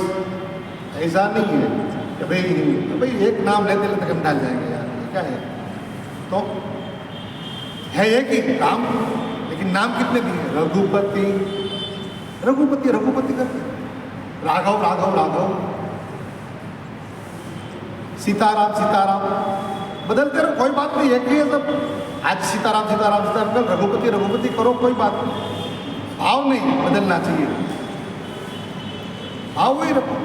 ऐसा नहीं है कि भाई एक नाम लेते लेते हम डाल जाएंगे यार, क्या है? तो है एक ही नाम, लेकिन नाम कितने दिए? रघुपति रघुपति रघुपति करते, राघव राघव राघव, सीताराम सीताराम। बदलते रहो, कोई बात नहीं है कि ये सब आज सीताराम सीताराम सीताराम कल रघुपति रघुपति करो, कोई बात नहीं, भाव नहीं बदलना चाहिए, भाव वही रखो।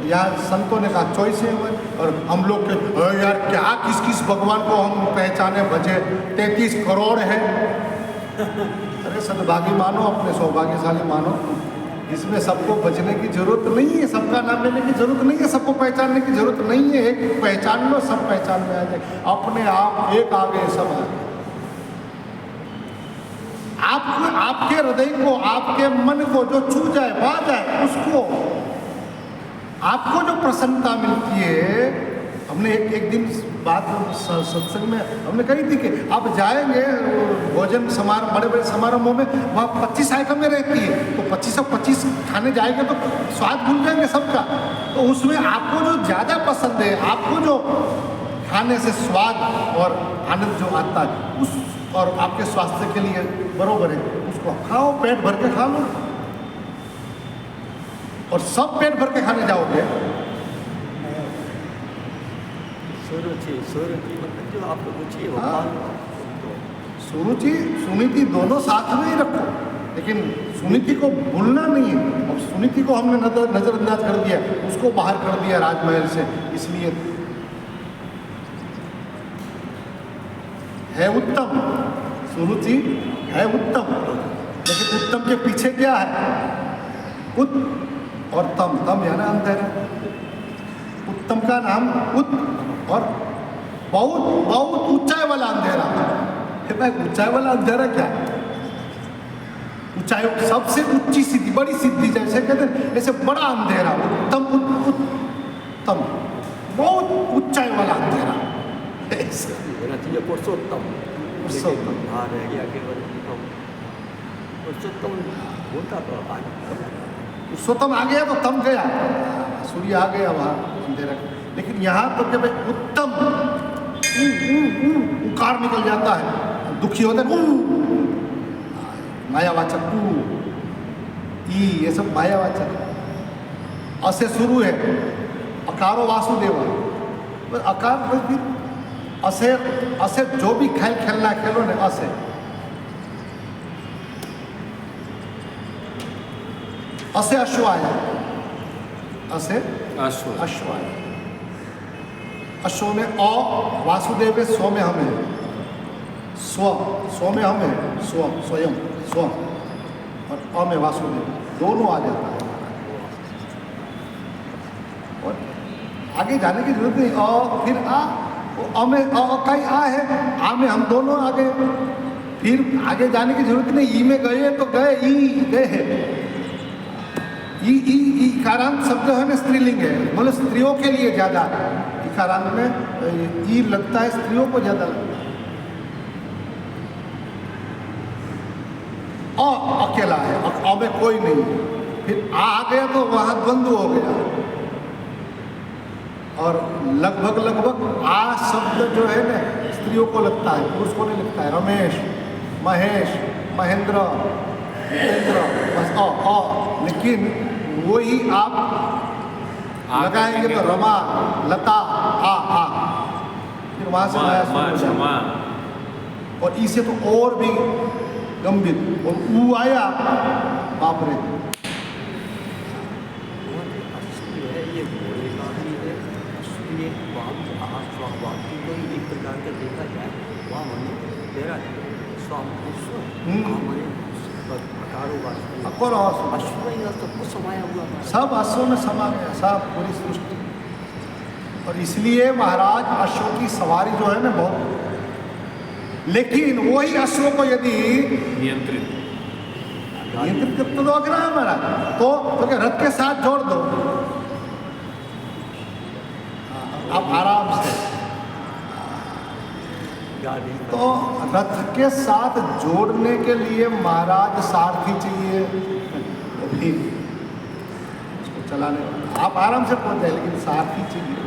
यार संतों ने कहा चॉइस है वो, और हम लोग के यार क्या किस किस भगवान को हम पहचाने भजे, 33 करोड़ है। अरे सद्भागी मानो, अपने सौभाग्यशाली मानो, इसमें सबको बचने की जरूरत नहीं है, सबका नाम लेने की जरूरत नहीं है, सबको पहचानने की जरूरत नहीं है। एक पहचान लो, सब पहचान में आ जाए, अपने आप एक आगे सब आगे। आपको, आपके हृदय को, आपके मन को जो छू जाए, पा जाए, उसको आपको जो प्रसन्नता मिलती है। हमने एक दिन बात सत्संग में हमने कही थी कि आप जाएंगे भोजन समारोह, बड़े बड़े समारोहों में, वहाँ 25 आइटमें रहती है, तो 25 खाने जाएंगे तो स्वाद भूल जाएंगे सबका। तो उसमें आपको जो ज़्यादा पसंद है, आपको जो खाने से स्वाद और आनंद जो आता है, उस और आपके स्वास्थ्य के लिए बरोबर है, उसको खाओ, पेट भर के खा लो। और सब पेट भर के खाने जाओगे। सुरुचि मतलब जो आप लोग चाहिए वो सुरुचि सुनीति दोनों साथ में ही रखो, लेकिन सुनीति को भूलना नहीं है। अब सुनीति को हमने नजरअंदाज कर दिया, उसको बाहर कर दिया राजमहल से, इसलिए है उत्तम, सुरुचि है उत्तम, लेकिन उत्तम के पीछे क्या है? और तम, तम यानी अंधेरा। उत्तम का नाम उत, और बहुत बहुत ऊंचाई वाला अंधेरा। भाई ऊंचाई वाला अंधेरा क्या है? ऊंचाई सबसे ऊंची सिद्धि, बड़ी सिद्धि, जैसे कहते हैं ऐसे बड़ा अंधेरा, उत्तम उत्तम, बहुत ऊंचाई वाला अंधेरा। पुरुषोत्तम, रह गया केवल पुरुषोत्तम होता तो पुरुषोत्तम आ गया तो तम गया, सूर्य आ गया वहाँ अंधेरा। लेकिन यहाँ तो क्या भाई उत्तम, उकार निकल जाता है, दुखी होते हैं मायावाचक, ई, ये सब मायावाचक। असे शुरू है, अकारो वासुदेव, अकार फिर असे, असे जो भी खेल खेलना खेलो ने असे। असे अश्व आया, असे अश्व आया, अश्व में अ वासुदेव है, स्व में हम है, स्व में हम है, स्व स्वयं स्व, और अ में वासुदेव, दोनों आ जाता है। और आगे जाने की जरूरत नहीं, अ फिर आ, अ में अ का ही आ है, आ में हम दोनों आ गए, फिर आगे जाने की जरूरत नहीं। ई में गए तो गए, ई गए है। इकारांत शब्द है ना स्त्रीलिंग है, मतलब स्त्रियों के लिए ज्यादा इकारांत में ई लगता है, स्त्रियों को ज्यादा लगता है। अकेला है, अ में कोई नहीं, फिर आ गया तो वहां द्वंद्व हो गया। और लगभग आ शब्द जो है ना स्त्रियों को लगता है, पुरुष को नहीं लगता है। रमेश, महेश, महेंद्र, जितेंद्र, बस अ, लेकिन वही आप लगाएंगे तो रमा, लता, आ, फिर वहां से नया शुरू हो जाए। और इसे तो और भी गंभीर, और ऊ आया, बाप रे। एक प्रकार का देखा जाए वहाँ हमने तेरा सबको समाया हुआ, सब अश्वों में समा गया, सब पूरी सृष्टि। और इसलिए महाराज अश्वों की सवारी जो है ना बहुत, लेकिन वही अश्वों को यदि नियंत्रित करते तो अग्रह है महाराज, तो क्या रथ के साथ जोड़ दो, आप आराम से। तो रथ के साथ जोड़ने के लिए महाराज सारथी चाहिए, ठीक उसको चलाने आप आराम से पहुंच जाए, लेकिन सारथी चाहिए।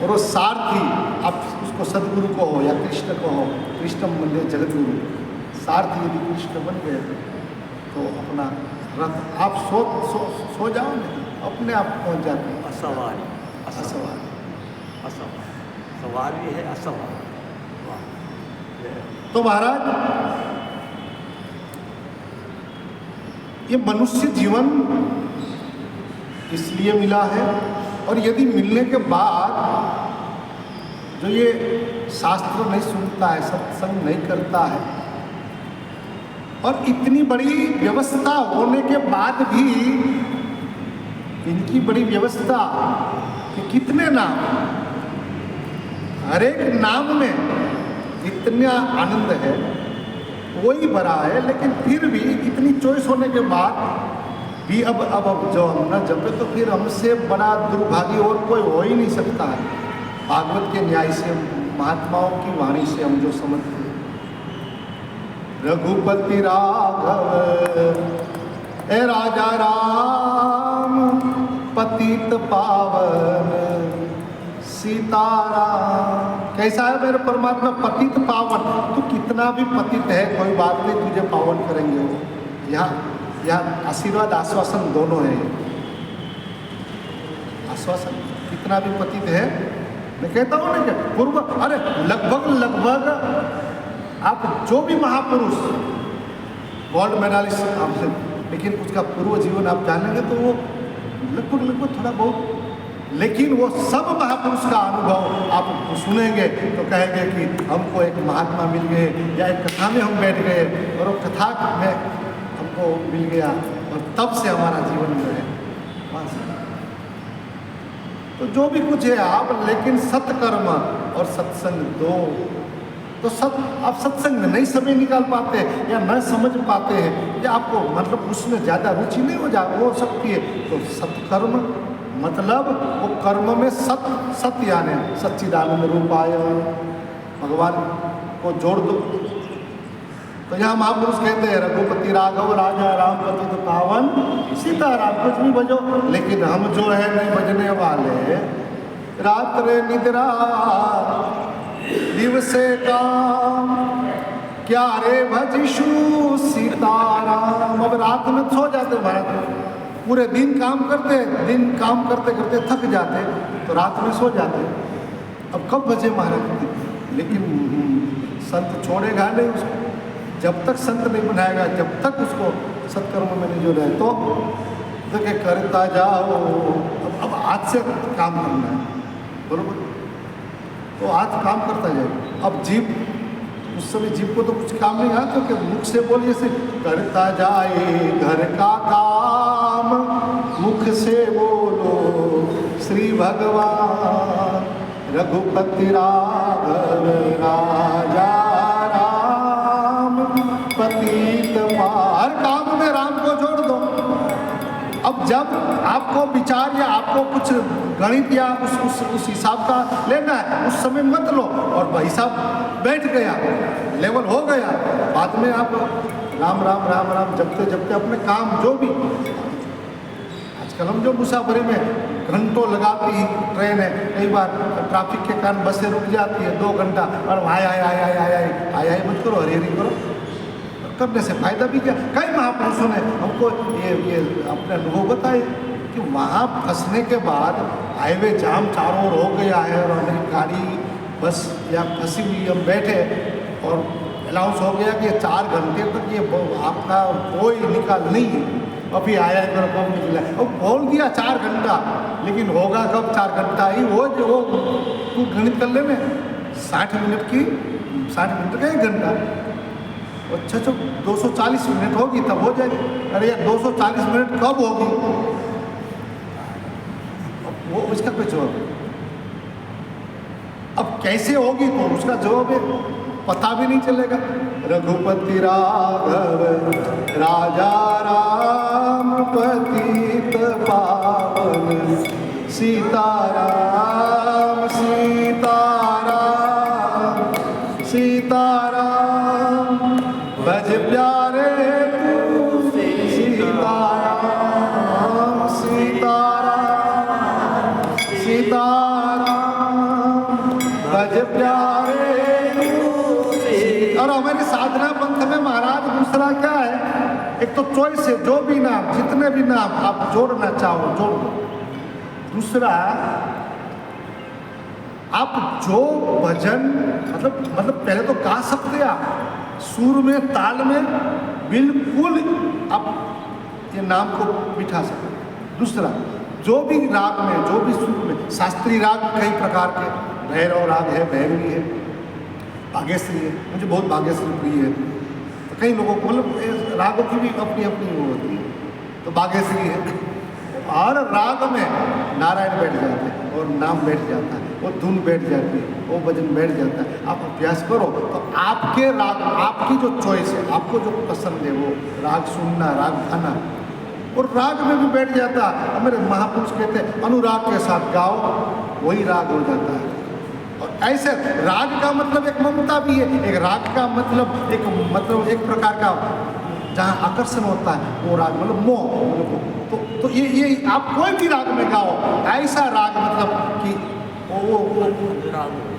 और वो सारथी आप उसको सदगुरु को हो या कृष्ण को हो, कृष्ण बन गए जगतगुरु, सारथी यदि कृष्ण बन गए तो अपना रथ आप सो जाओ, नहीं अपने आप पहुंच जाते हैं। असवारी, असवारी, सवाल भी है असवाल। वाह। तो महाराज ये मनुष्य जीवन इसलिए मिला है, और यदि मिलने के बाद जो ये शास्त्र नहीं सुनता है, सत्संग नहीं करता है, और इतनी बड़ी व्यवस्था होने के बाद भी इनकी बड़ी व्यवस्था कि कितने नाम, हर एक नाम में इतना आनंद है, वही भरा है, लेकिन फिर भी इतनी चॉइस होने के बाद भी अब जो हम ना जपे तो फिर हमसे बड़ा दुर्भागी और कोई हो ही नहीं सकता है। भागवत के न्याय से, महात्माओं की वाणी से हम जो समझते हैं, रघुपति राघव ए राजा राम पतित पावन सीताराम। कैसा है मेरे परमात्मा? पतित पावन। तू कितना भी पतित है कोई बात नहीं, तुझे पावन करेंगे वो। यहाँ आशीर्वाद आश्वासन दोनों है। आश्वासन कितना भी पतित है, मैं कहता हूँ ना कि पूर्व, अरे लगभग आप जो भी महापुरुष गोल्ड मेडलिस्ट आपसे, लेकिन उसका पूर्व जीवन आप जानेंगे तो वो लगभग थोड़ा बहुत, लेकिन वो सब महापुरुष का अनुभव आप सुनेंगे तो कहेंगे कि हमको एक महात्मा मिल गए, या एक कथा में हम बैठ गए और वो कथा में हमको मिल गया, और तब से हमारा जीवन जो है वहाँ से। तो जो भी कुछ है आप, लेकिन सत्कर्म और सत्संग दो, तो आप सत्संग में नहीं समय निकाल पाते या न समझ पाते हैं, या आपको मतलब उसमें ज़्यादा रुचि नहीं हो सकती है, तो सत्कर्म मतलब वो कर्म में सत्य यानी सच्चिदानंद रूपाय भगवान को जोड़ दो। तो यहाँ महापुरुष कहते हैं रघुपति राघव राजा राम पतित पावन सीताराम, कुछ भी बजो, लेकिन हम जो है नहीं बजने वाले। रात्रे निद्रा दिवसे काम क्या रे भजिशु सीताराम। अब रात में सो जाते महाराज, पूरे दिन काम करते करते थक जाते, तो रात में सो जाते। अब कब बजे महाराज? लेकिन संत छोड़ेगा नहीं उसको, जब तक संत नहीं बनाएगा, जब तक उसको सत्कर्म में नहीं जोड़ा है, तो करता जाओ। अब आज से काम करना है, बरोबर? तो आज काम करता जाए। अब जीव, उस समय जीव को तो कुछ काम नहीं आता, कि मुख से बोलिए से करता जाए घर का काम, मुख से बोलो श्री भगवान रघुपति राघव राजा राम पतित पावन। काम में राम को जोड़ दो। अब जब आपको विचार या आपको कुछ गणित या उस हिसाब का लेना है, उस समय मत लो, और भाई साहब बैठ गया, लेवल हो गया, बाद में आप राम राम राम राम जपते जपते अपने काम जो भी। आजकल हम जो मुसाफरी में घंटों लगाती ही ट्रेन है, कई बार ट्रैफिक के कारण बसें रुक जाती है 2 घंटा, और आय मत करो, हरी करो, करने से फायदा भी क्या। कई महापुरुषों ने हमको ये अपने अनुभव बताए कि वहाँ फंसने के बाद हाईवे जाम चारों ओर हो गया है, और हमारी गाड़ी बस या फंसी हुई, हम बैठे और अनाउंस हो गया कि 4 घंटे तक ये आपका कोई निकाल नहीं है। अभी आया है मेरा कब निकला, अब बोल दिया 4 घंटा, लेकिन होगा कब 4 घंटा ही? वो तू गणित कर ले में 60 मिनट का 1 घंटा, अच्छा 240 मिनट होगी तब हो जाएगी। अरे यार 240 मिनट कब होगी? वो उसका कोई जवाब, अब कैसे होगी तो उसका जवाब है पता भी नहीं चलेगा। रघुपति राघव राजा राम पतित पावन सीताराम सीताराम सीताराम भज प्यारे तू सीताराम सीताराम सीताराम भज प्यारे तू। और हमारी साधना पंथ में महाराज दूसरा क्या है? एक तो चॉइस है, जो भी नाम, जितने भी नाम आप जोड़ना चाहो जोड़ दो। दूसरा आप जो भजन मतलब पहले तो गा सकते हैं आप सुर में, ताल में, बिल्कुल आप ये नाम को बिठा सकते हैं। दूसरा, जो भी राग में, जो भी सुर में, शास्त्रीय राग कई प्रकार के, भैरव राग है, भैरवी है, भाग्यश्री है, मुझे बहुत भाग्यश्री प्रिय है। तो कई लोगों को मतलब रागों की भी अपनी अपनी वो होती है, तो भाग्यश्री है। हर राग में नारायण बैठ जाते हैं और नाम बैठ जाता है, वो धुन बैठ जाती है, वो भजन बैठ जाता है। आप अभ्यास करो तो आपके राग, आपकी जो चॉइस है, आपको जो पसंद है वो राग सुनना, राग गाना, और राग में भी बैठ जाता है। हमारे महापुरुष कहते हैं अनुराग के साथ गाओ, वही राग हो जाता है। और ऐसे राग का मतलब एक ममता भी है, एक राग का मतलब एक प्रकार का जहाँ आकर्षण होता है वो राग मतलब मोह। तो ये आप कोई भी राग में गाओ, ऐसा राग मतलब कि वो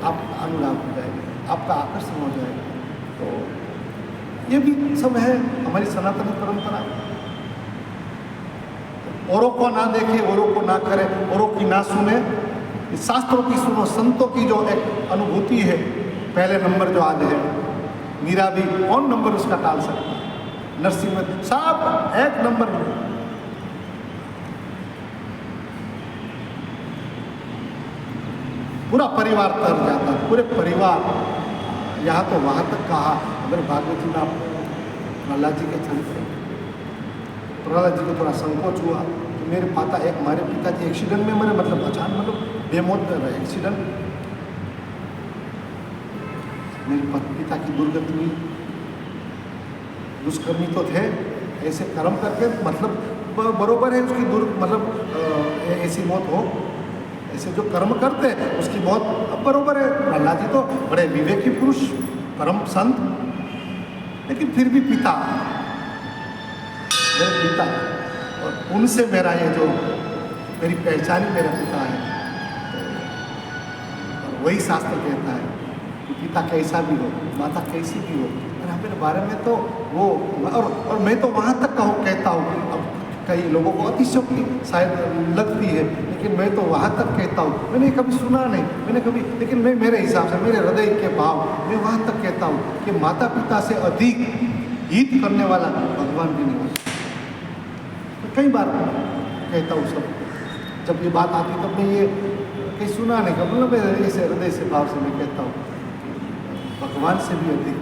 आप अनुराग हो जाएगा, आपका आकर्षण हो जाएगा। तो ये भी सब है हमारी सनातनी परंपरा। औरों को ना देखे, औरों को ना करे, औरों की ना सुने, शास्त्रों की सुनो, संतों की जो एक अनुभूति है, पहले नंबर जो आज है, मीरा भी कौन नंबर उसका टाल सकता है, नरसिंह साहब एक नंबर में। पूरा परिवार तर जाता है, पूरे परिवार यहाँ तो वहाँ तक कहा। अगर भागवत जी में आप प्रहलाद जी के चरित्र, प्रहलाद जी को थोड़ा संकोच हुआ कि मेरे हमारे पिताजी एक्सीडेंट में मरे, मतलब अचानक मतलब बेमौत में रहे, एक्सीडेंट, मेरे पिता की दुर्गति हुई, दुष्कर्मी तो थे, ऐसे कर्म करके मतलब बरोबर है उसकी मतलब ऐसी मौत हो, ऐसे जो कर्म करते हैं उसकी मौत अब बरोबर है। प्रहलाद जी तो बड़े विवेकी पुरुष, परम संत, लेकिन फिर भी पिता, मेरे पिता, और उनसे मेरा ये जो मेरी पहचान ही मेरा पिता है। और वही शास्त्र कहता है कि पिता कैसा भी हो, माता कैसी भी हो, मेरे बारे में तो वो, और मैं तो वहाँ तक कहता हूँ। अब कई लोगों को अतिशयोक्ति शायद लगती है, लेकिन मैं तो वहाँ तक कहता हूँ, मैंने कभी सुना नहीं, मैंने कभी, लेकिन मैं मेरे हिसाब से, मेरे हृदय के भाव, मैं वहाँ तक कहता हूँ कि माता पिता से अधिक हित करने वाला भगवान भी नहीं होता। तो कई बार कहता हूँ सब, जब ये बात आती तब मैं ये कहीं सुना नहीं, मतलब ऐसे हृदय से भाव से मैं कहता हूँ भगवान से भी अधिक,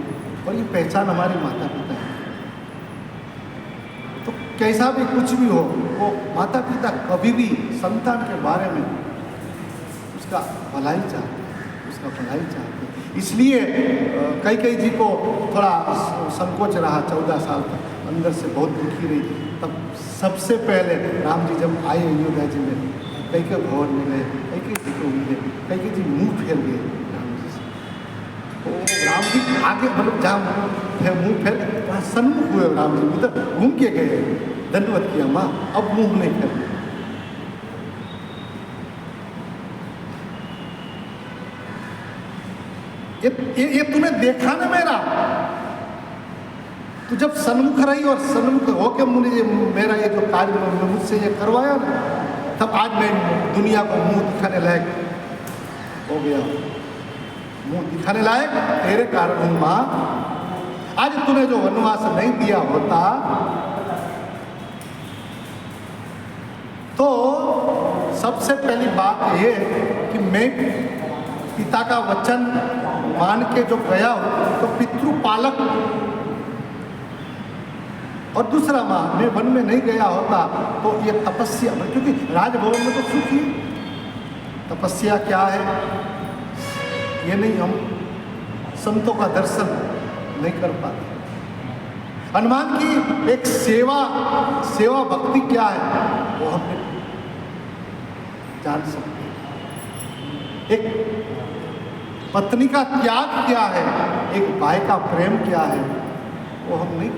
और ये पहचान हमारी माता पिता है। तो कैसा भी कुछ भी हो, वो माता पिता कभी भी संतान के बारे में उसका भलाई चाहते हैं, उसका भलाई चाहते हैं। इसलिए कई जी को थोड़ा संकोच रहा, 14 साल तक अंदर से बहुत दुखी रही। तब सबसे पहले राम जी जब आए अयोध्या जी में, कई के भवन में गए, कई जी को मिले, कई जी मुँह फेर गए राम जी से। तो राम जी आगे मतलब जहाँ मुँह फेर, वहाँ सन्मुख हुए राम जी, उधर घूम के गए, धन्यवाद किया, माँ अब मुँह नहीं फेर। ये तूने देखा ना मेरा, तो जब सन्मुख रही और सन्मुख होके मुझे मेरा ये जो कार्य मुझसे ये करवाया ना, तब आज मैं दुनिया को मुंह दिखाने लायक हो गया, मुंह दिखाने लायक तेरे कारण हूँ माँ। आज तूने जो वनवास नहीं दिया होता तो सबसे पहली बात ये कि मैं पिता का वचन मान के जो गया हूँ तो पितृपालक, और दूसरा माँ मैं वन में नहीं गया होता तो ये तपस्या, क्योंकि राजभवन में तो सुख ही, तपस्या क्या है ये नहीं, हम संतों का दर्शन नहीं कर पाते। हनुमान की एक सेवा भक्ति क्या है वो हम जान सकते हैं। एक पत्नी का त्याग क्या है, एक भाई का प्रेम क्या है, वो हम नहीं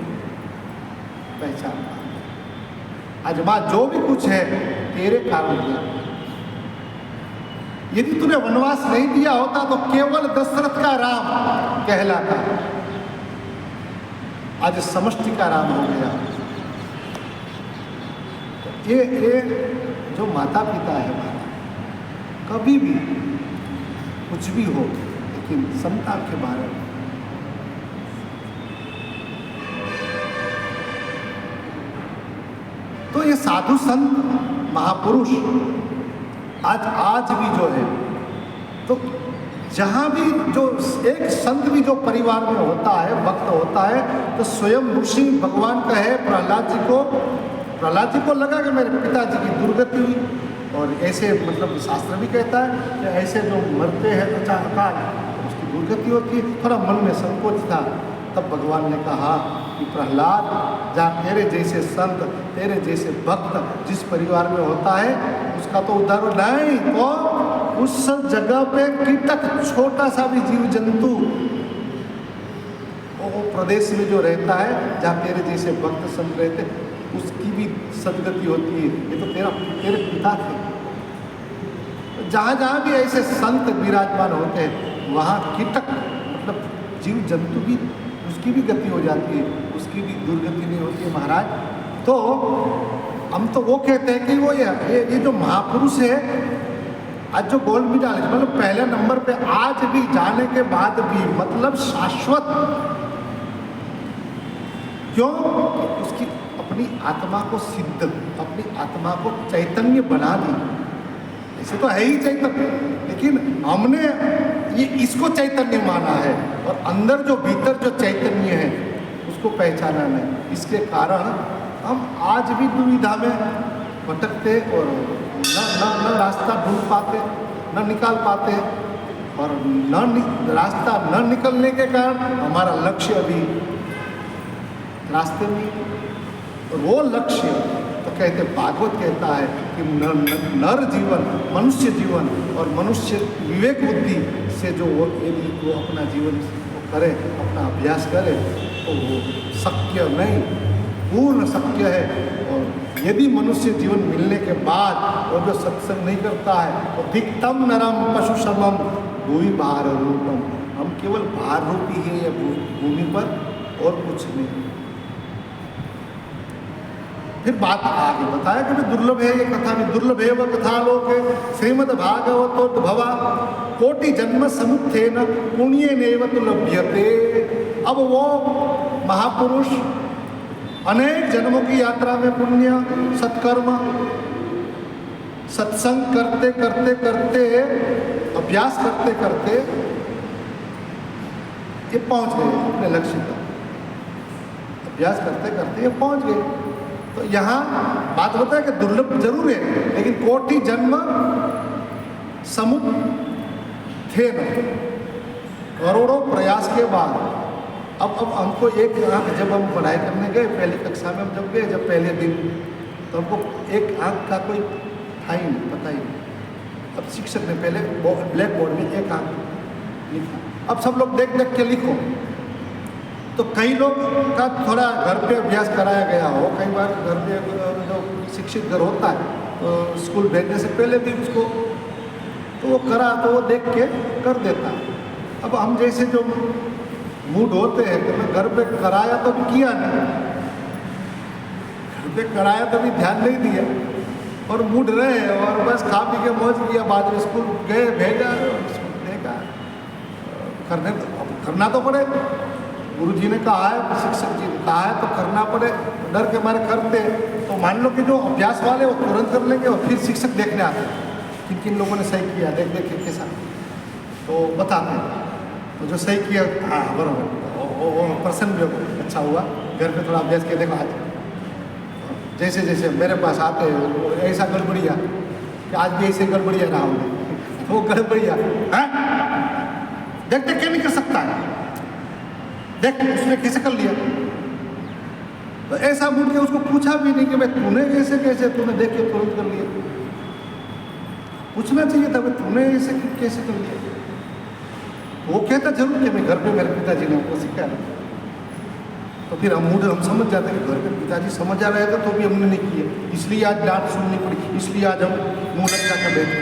पहचान पाते। आज माँ जो भी कुछ है तेरे कारण दिया। यदि तूने वनवास नहीं दिया होता तो केवल दशरथ का राम कहलाता, आज समष्टि का राम हो गया। तो ये जो माता पिता है हमारा, कभी भी कुछ भी हो, लेकिन समता के बारे में तो ये साधु संत महापुरुष आज भी जो है, तो जहाँ भी जो एक संत भी जो परिवार में होता है, भक्त होता है, तो स्वयं ऋषि भगवान का है प्रहलाद जी को लगा कि मेरे पिताजी की दुर्गति हुई, और ऐसे मतलब शास्त्र भी कहता है कि ऐसे जो मरते हैं अचानक उसकी दुर्गति होती है। थोड़ा मन में संकोच था, तब भगवान ने कहा कि प्रहलाद, जहाँ तेरे जैसे संत, तेरे जैसे भक्त जिस परिवार में होता है उसका तो उद्धार नहीं, तो उस जगह पे कीटक, छोटा सा भी जीव जंतु वो प्रदेश में जो रहता है जहाँ तेरे जैसे भक्त संत रहते, उसकी भी सदगति होती है। ये तो तेरे पिता थे। जहाँ जहाँ भी ऐसे संत विराजमान होते हैं वहाँ कीटक मतलब जीव जंतु भी, उसकी भी गति हो जाती है, उसकी भी दुर्गति नहीं होती है महाराज। तो हम तो वो कहते हैं कि वो ये जो महापुरुष है, आज जो गोल्ड मेडल मतलब पहले नंबर पे, आज भी जाने के बाद भी मतलब शाश्वत, क्यों? उसकी अपनी आत्मा को सिद्ध, अपनी आत्मा को चैतन्य बना दी। ऐसे तो है ही चैतन्य, लेकिन हमने ये इसको चैतन्य माना है, और अंदर जो भीतर जो चैतन्य है उसको पहचाना नहीं। इसके कारण हम आज भी दुविधा में भटकते और न रास्ता ढूंढ पाते, न निकाल पाते, और रास्ता न निकलने के कारण हमारा लक्ष्य अभी रास्ते में। और वो लक्ष्य तो कहते, भागवत कहता है कि नर जीवन, मनुष्य जीवन और मनुष्य विवेक बुद्धि से जो यदि वो अपना जीवन को करे, अपना अभ्यास करे, तो वो शक्य नहीं, पूर्ण शक्य है। और यदि मनुष्य जीवन मिलने के बाद वो जो सत्संग नहीं करता है, तो धिक्तम नरम पशु समम भूमि भार रूपम, हम केवल भार रूपी है या भूमि पर, और कुछ नहीं। फिर बात आगे बताया कि दुर्लभ है ये कथा भी, दुर्लभ है वह कथा लोक श्रीमद् भागवतोद्भवा कोटि जन्म समुत्थेन पुण्य नेवत लभ्यते। अब वो महापुरुष अनेक जन्मों की यात्रा में पुण्य, सत्कर्म, सत्संग करते करते करते, अभ्यास करते करते ये पहुंच गए अपने लक्ष्य तक। अभ्यास करते करते ये पहुंच गए। तो यहाँ बात होता है कि दुर्लभ जरूर है, लेकिन कोटि जन्म समुत्थेन, करोड़ों प्रयास के बाद अब हमको एक आँख, जब हम पढ़ाई करने गए पहली कक्षा में, हम जब गए, जब पहले दिन, तो हमको एक आँख का कोई था ही नहीं, पता ही नहीं। अब शिक्षक ने पहले ब्लैक बोर्ड में एक आँख लिखा, अब सब लोग देख देख के लिखो। तो कई लोग का थोड़ा घर पे अभ्यास कराया गया हो, कई बार घर पे जो शिक्षित घर होता है तो स्कूल भेजने से पहले भी उसको तो वो करा, तो वो देख के कर देता है। अब हम जैसे जो मूड होते हैं कि मैं घर पे कराया तो भी किया नहीं, घर पे कराया तो भी ध्यान नहीं दिया, और मूड रहे और बस खा पी के मौज किया, बाद में स्कूल गए, भेजा, देखा, करना तो पड़े, गुरु जी ने कहा है, शिक्षक जी ने कहा है तो करना पड़े। डर के मारे करते, तो मान लो कि जो अभ्यास वाले वो तुरंत कर लेंगे, और फिर शिक्षक देखने आते हैं किन लोगों ने सही किया, देख देख के साथ तो बताते हैं। तो जो सही किया, हाँ बराबर, प्रसन्न भी हो, अच्छा हुआ, घर पे थोड़ा अभ्यास किया, देखो आज जैसे जैसे मेरे पास आते हैं ऐसा गड़बड़िया कि आज भी ऐसे गड़बड़िया रहा हूँ, वो गड़बड़िया है, देख देख के नहीं कर सकता है, देख उसने कैसे कर लिया। तो ऐसा बोल के उसको पूछा भी नहीं कि भाई तूने कैसे तूने देख के तुरंत कर लिया, पूछना चाहिए था भाई तूने ऐसे कैसे कर लिया। वो कहता जरूर कि मैं घर पे मेरे पिताजी ने हमको सिखाया, तो फिर हम समझ जाते हैं कि घर पे पिताजी समझ आ रहे थे तो भी हमने नहीं किया, इसलिए आज डांट सुननी पड़ी, इसलिए आज हम मुँह लटका कर बैठे।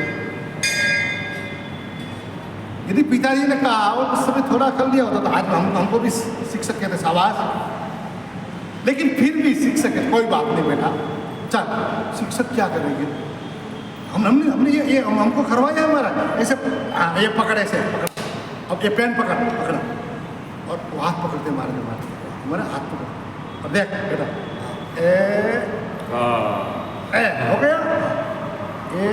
यदि पिताजी ने कहा और उस समय थोड़ा कर लिया होता तो आज हमको भी शिक्षक कहते शाबाश। लेकिन फिर भी शिक्षक है, कोई बात नहीं बेटा, चल शिक्षक क्या करेंगे, हमने ये हमको करवाया है हमारा ऐसे। हाँ ये पकड़ ऐसे पकड़, अब ये पेन पकड़ा और वो हाथ पकड़ते मारे हमारे हाथ पकड़। अब देख बेटा ए हो गया। ये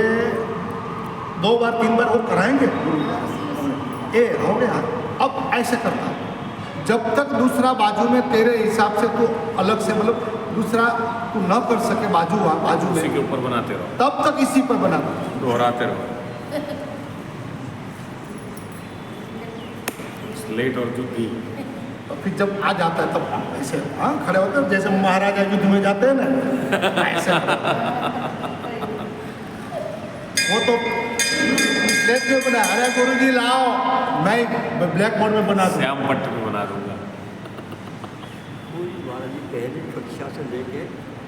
2 बार 3 बार वो कराएंगे ए हो गया। अब ऐसे करता जब तक दूसरा बाजू में तेरे हिसाब से तू अलग से मतलब दूसरा तू न कर सके बाजू में इसी के ऊपर बनाते रहो, तब तक इसी पर बना दोहराते रहो। स्लेट और जुत्ती। और फिर जब आ जाता है तब ऐसे हाँ खड़े होते हैं जैसे महाराजा युद्ध में जाते हैं ना ऐसे। वो तो स्लेट में बना, अरे गुरु जी लाओ मैं ब्लैक बोर्ड में बना दूँ। श्याम पट्ट में बना दूंगा। पूरी महाराज जी पहली कक्षा से लेके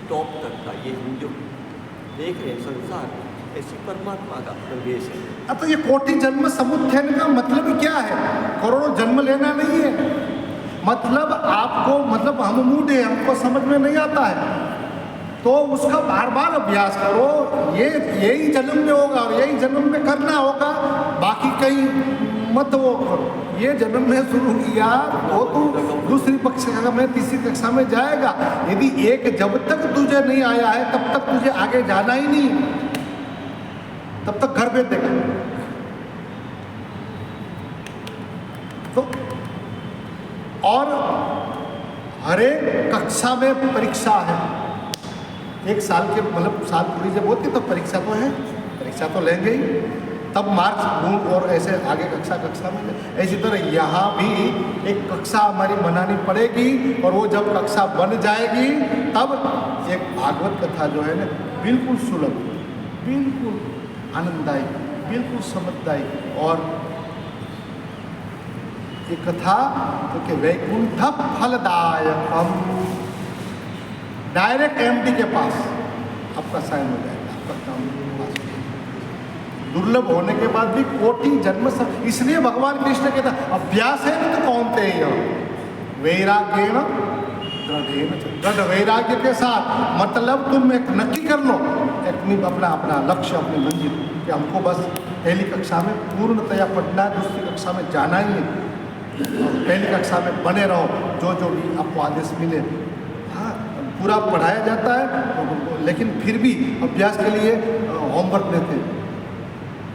टॉप तक का ये हम जो देख रहे हैं संसार ऐसी परमात्मा का प्रवेश है। अब तो ये कोटि जन्म समुत्थान का मतलब क्या है? करोड़ों जन्म लेना नहीं है मतलब। आपको मतलब हम मूड है, हमको समझ में नहीं आता है तो उसका बार बार अभ्यास करो। ये यही जन्म में होगा और यही जन्म में करना होगा, बाकी कहीं मत वो करो। ये जन्म में शुरू किया तो तू दूसरी कक्षा में तीसरी कक्षा में जाएगा। यदि एक जब तक तुझे नहीं आया है तब तक तुझे आगे जाना ही नहीं, तब तक घर भेज देगा। तो और हर एक कक्षा में परीक्षा है। 1 साल के मतलब साल पूरी जब होती तो परीक्षा तो है, परीक्षा तो लेंगे ही, तब मार्क्स गुण और ऐसे आगे कक्षा में। इसी तरह यहाँ भी एक कक्षा हमारी बनानी पड़ेगी और वो जब कक्षा बन जाएगी तब एक भागवत कथा जो है ना बिल्कुल सुलभ, बिल्कुल आनंददायी, बिल्कुल समझदायी। और ये कथा तो कि वैकुंठ फलदायकम, डायरेक्ट एमडी के पास आपका साइन हो जाएगा, आपका काम पास। दुर्लभ होने के बाद भी कोटि जन्म सब, इसलिए भगवान कृष्ण कहता अभ्यास है ना तो कौन थे वैराग्येण दृढ़ वैराग्य के साथ। मतलब तुम एक नक्की कर लो अपना लक्ष्य, अपनी मंजिल कि हमको बस पहली कक्षा में पूर्णतया पढ़ना है, दूसरी कक्षा में जाना ही है। पहली कक्षा में बने रहो, जो भी आपको आदेश मिले। हाँ पूरा पढ़ाया जाता है लेकिन फिर भी अभ्यास के लिए होमवर्क देते हैं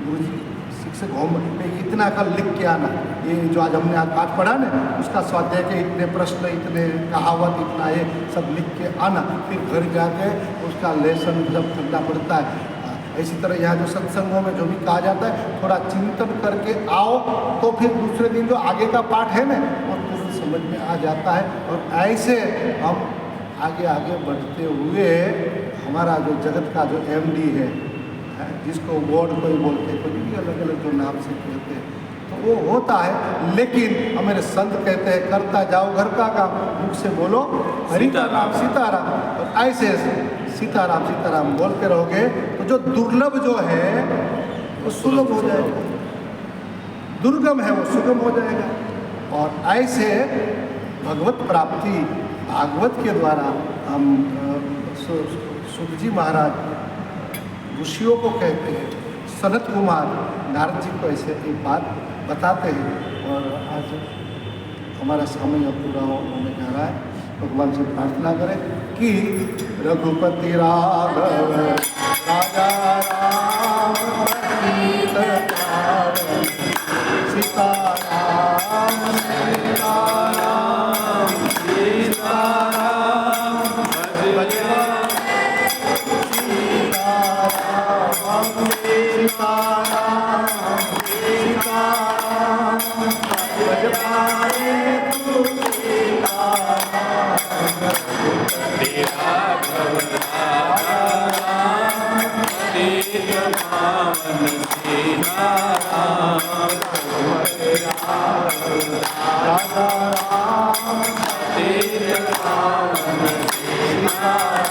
गुरुजी शिक्षक। होमवर्क में इतना कल लिख के आना, ये जो आज हमने आज पढ़ा ना उसका स्वाध्याय के इतने प्रश्न, इतने कहावत, इतना ये सब लिख के आना, फिर घर जाके उसका लेसन जब करना पड़ता है। इसी तरह यहाँ जो सत्संगों में जो भी कहा जाता है थोड़ा चिंतन करके आओ तो फिर दूसरे दिन जो आगे का पाठ है ना वो तुरंत समझ में आ जाता है। और ऐसे हम आगे बढ़ते हुए हमारा जो जगत का जो एमडी है जिसको गॉड कोई बोलते हैं, कोई भी अलग अलग जो नाम से कहते हैं, तो वो होता है। लेकिन हमारे संत कहते हैं करता जाओ घर का काम, मुख से बोलो हरि का नाम सीताराम। और ऐसे सीताराम सीताराम बोलते रहोगे तो जो दुर्लभ जो है वो सुलभ हो जाएगा, दुर्गम है वो सुगम हो जाएगा। और ऐसे भगवत प्राप्ति भागवत के द्वारा हम सुख जी महाराज ऋषियों को कहते हैं, सनत कुमार नारद जी को ऐसे एक बात बताते हैं। और आज हमारा समय अब पूरा होने जा रहा है, भगवान से प्रार्थना करें कि रघुपति राघव राजा राम सीताराम सीताराम सीताराम सीताराम सीताराम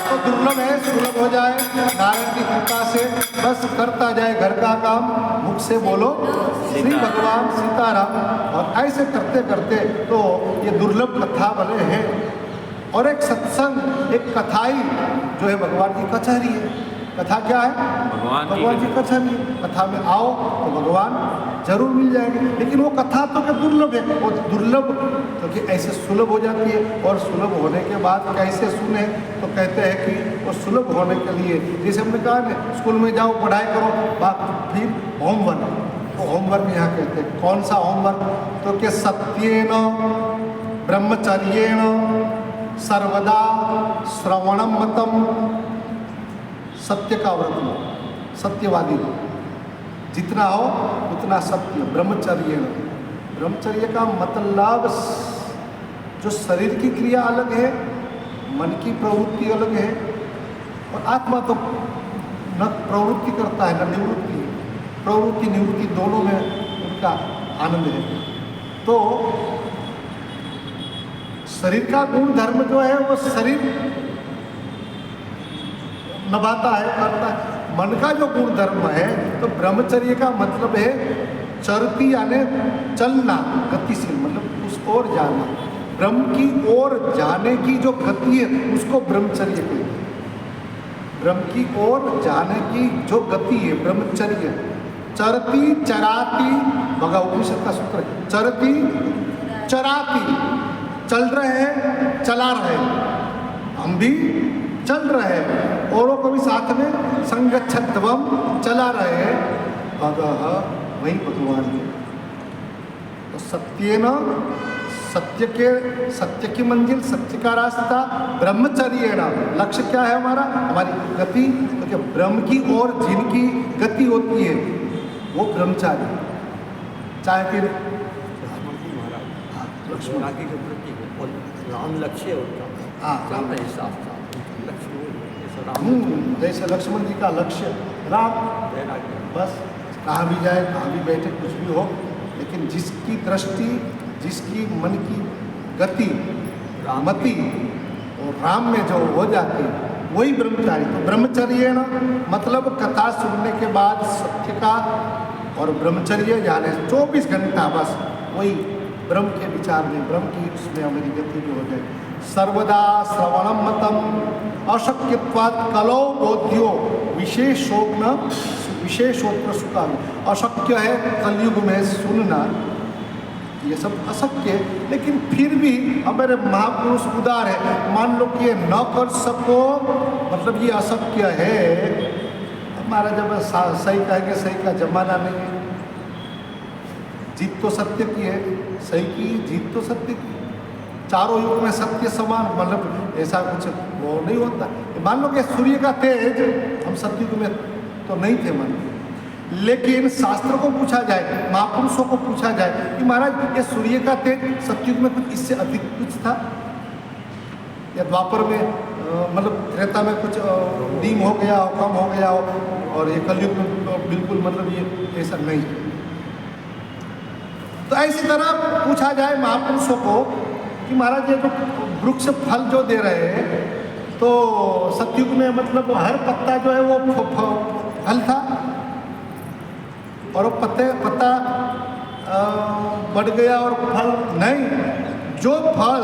तो दुर्लभ है, सुलभ हो जाए नारायण की कृपा से। बस करता जाए घर का काम, मुख से बोलो श्री भगवान सीताराम। और ऐसे करते करते तो ये दुर्लभ कथा बने हैं। और एक सत्संग, एक कथाई जो है भगवान की कचहरी है। कथा क्या है? भगवान की कथा भी है। कथा में आओ तो भगवान जरूर मिल जाएंगे। लेकिन वो कथा तो क्या दुर्लभ है, वो दुर्लभ क्योंकि ऐसे सुलभ हो जाती है। और सुलभ होने के बाद कैसे सुने, तो कहते हैं कि वो सुलभ होने के लिए, जैसे हमने कहा ना, स्कूल में जाओ पढ़ाई करो, फिर होमवर्क, तो होमवर्क यहाँ कहते हैं। कौन सा होमवर्क? तो कि सत्येन ब्रह्मचर्येण सर्वदा श्रवणम मतम, सत्य का व्रत लो, सत्यवादी लो, जितना हो उतना सत्य। ब्रह्मचर्य, ब्रह्मचर्य का मतलब जो शरीर की क्रिया अलग है, मन की प्रवृत्ति अलग है, और आत्मा तो न प्रवृत्ति करता है न निवृत्ति। प्रवृत्ति निवृत्ति दोनों में उनका आनंद है। तो शरीर का गुण धर्म जो है वो शरीर नभाता है, करता है। मन का जो गुण धर्म है, तो ब्रह्मचर्य का मतलब है चरती यानी चलना, गतिशील, मतलब उस ओर जाना। ब्रह्म की ओर जाने की जो गति है उसको ब्रह्मचर्य कहते हैं। ब्रह्म की ओर जाने की जो गति है ब्रह्मचर्य। चरती चराती, भगा उपनिषद का सूत्र है, चरती चराती, चल रहे हैं चला रहे हैं, हम भी चल रहे हैं, औरों को भी साथ में संगच्छत्वम, चला रहे हैं, भगः वही भगवान है। तो सत्येन, सत्य की मंजिल, सत्य का रास्ता, ब्रह्मचर्य ना, लक्ष्य क्या है हमारा? हमारी गति, तो क्या ब्रह्म की ओर जिनकी गति होती है वो ब्रह्मचारी, चाहे फिर लक्ष्मण आगे के प्रति और राम लक्ष्य होता है। हाँ, राम साफ लक्ष्य, जैसे लक्ष्मण जी का लक्ष्य राम, बस कहाँ भी जाए, कहाँ भी बैठे, कुछ भी हो, लेकिन जिसकी दृष्टि, जिसकी मन की गति मति और राम में जो हो जाती है वही ब्रह्मचारी। तो ब्रह्मचर्य ना मतलब कथा सुनने के बाद सत्य का, और ब्रह्मचर्य यानी 24 घंटा बस वही ब्रह्म के विचार में, ब्रह्म की उसमें हमारी गति भी हो जाए। सर्वदा श्रवणम मतम अशक्यत्वात् कलो बोध्यो विशेषोत्र सुखाम। अशक्य है कलयुग में सुनना, ये सब अशक्य है, लेकिन फिर भी हमारे महापुरुष उदार है। मान लो कि ये न कर सको, मतलब ये अशक्य है, हमारा जब सही कहेंगे, सही का जमाना नहीं है, जीत तो सत्य की है, सही की जीत तो सत्य की। चारों युग में सत्य समान, मतलब ऐसा कुछ वो नहीं होता। मान लो कि सूर्य का तेज हम सतयुग में तो नहीं थे मान, लेकिन शास्त्र को पूछा जाए, महापुरुषों को पूछा जाए कि महाराज ये सूर्य का तेज सतयुग में कुछ इससे अधिक कुछ था, या द्वापर में मतलब त्रेता में कुछ डीम हो गया हो, कम हो गया हो, और ये कलयुग में बिल्कुल मतलब ये ऐसा नहीं। तो ऐसी तरह पूछा जाए महापुरुषों को कि महाराज ये जो वृक्ष फल जो दे रहे हैं, तो सतयुग में मतलब हर पत्ता जो है वो फल था, और वो पत्ता बढ़ गया और फल नहीं। जो फल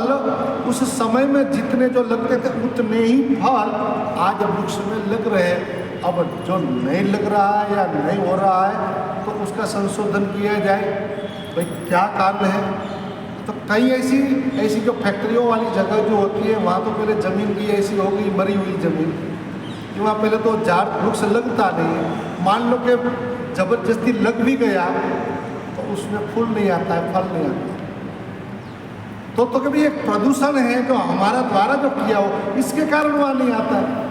उस समय में जितने जो लगते थे उतने ही फल आज वृक्ष में लग रहे हैं। अब जो नहीं लग रहा है या नहीं हो रहा है तो उसका संशोधन किया जाए, भाई क्या कारण है। तो कई ऐसी जो फैक्ट्रियों वाली जगह जो होती है वहाँ तो पहले ज़मीन की ऐसी हो गई, मरी हुई ज़मीन, कि वहाँ पहले तो झाड़ वृक्ष लगता नहीं है। मान लो कि ज़बरदस्ती लग भी गया तो उसमें फूल नहीं आता है, फल नहीं आता। तो कभी एक प्रदूषण है जो हमारा द्वारा जो किया हो, इसके कारण वहाँ नहीं आता है।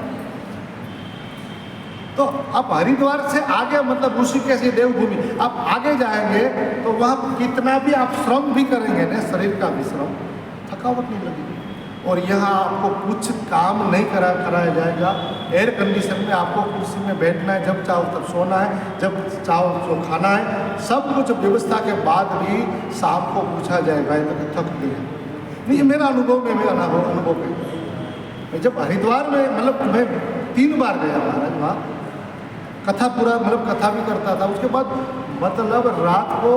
तो आप हरिद्वार से आगे मतलब ऋषिकेश देवभूमि आप आगे जाएंगे तो वहाँ कितना भी आप श्रम भी करेंगे ना, शरीर का भी श्रम, थकावट नहीं लगेगी। और यहाँ आपको कुछ काम नहीं कराया जाएगा। एयर कंडीशन में आपको कुर्सी में बैठना है, जब चाहो तब सोना है, जब चाहो तो खाना है, सब कुछ व्यवस्था के बाद भी शाम को पूछा जाएगा तो थक गया। नहीं, मेरा अनुभव में, मेरा अनुभव में जब हरिद्वार में मतलब मैं 3 बार गया महाराज, वहाँ कथा पूरा मतलब कथा भी करता था। उसके बाद मतलब रात को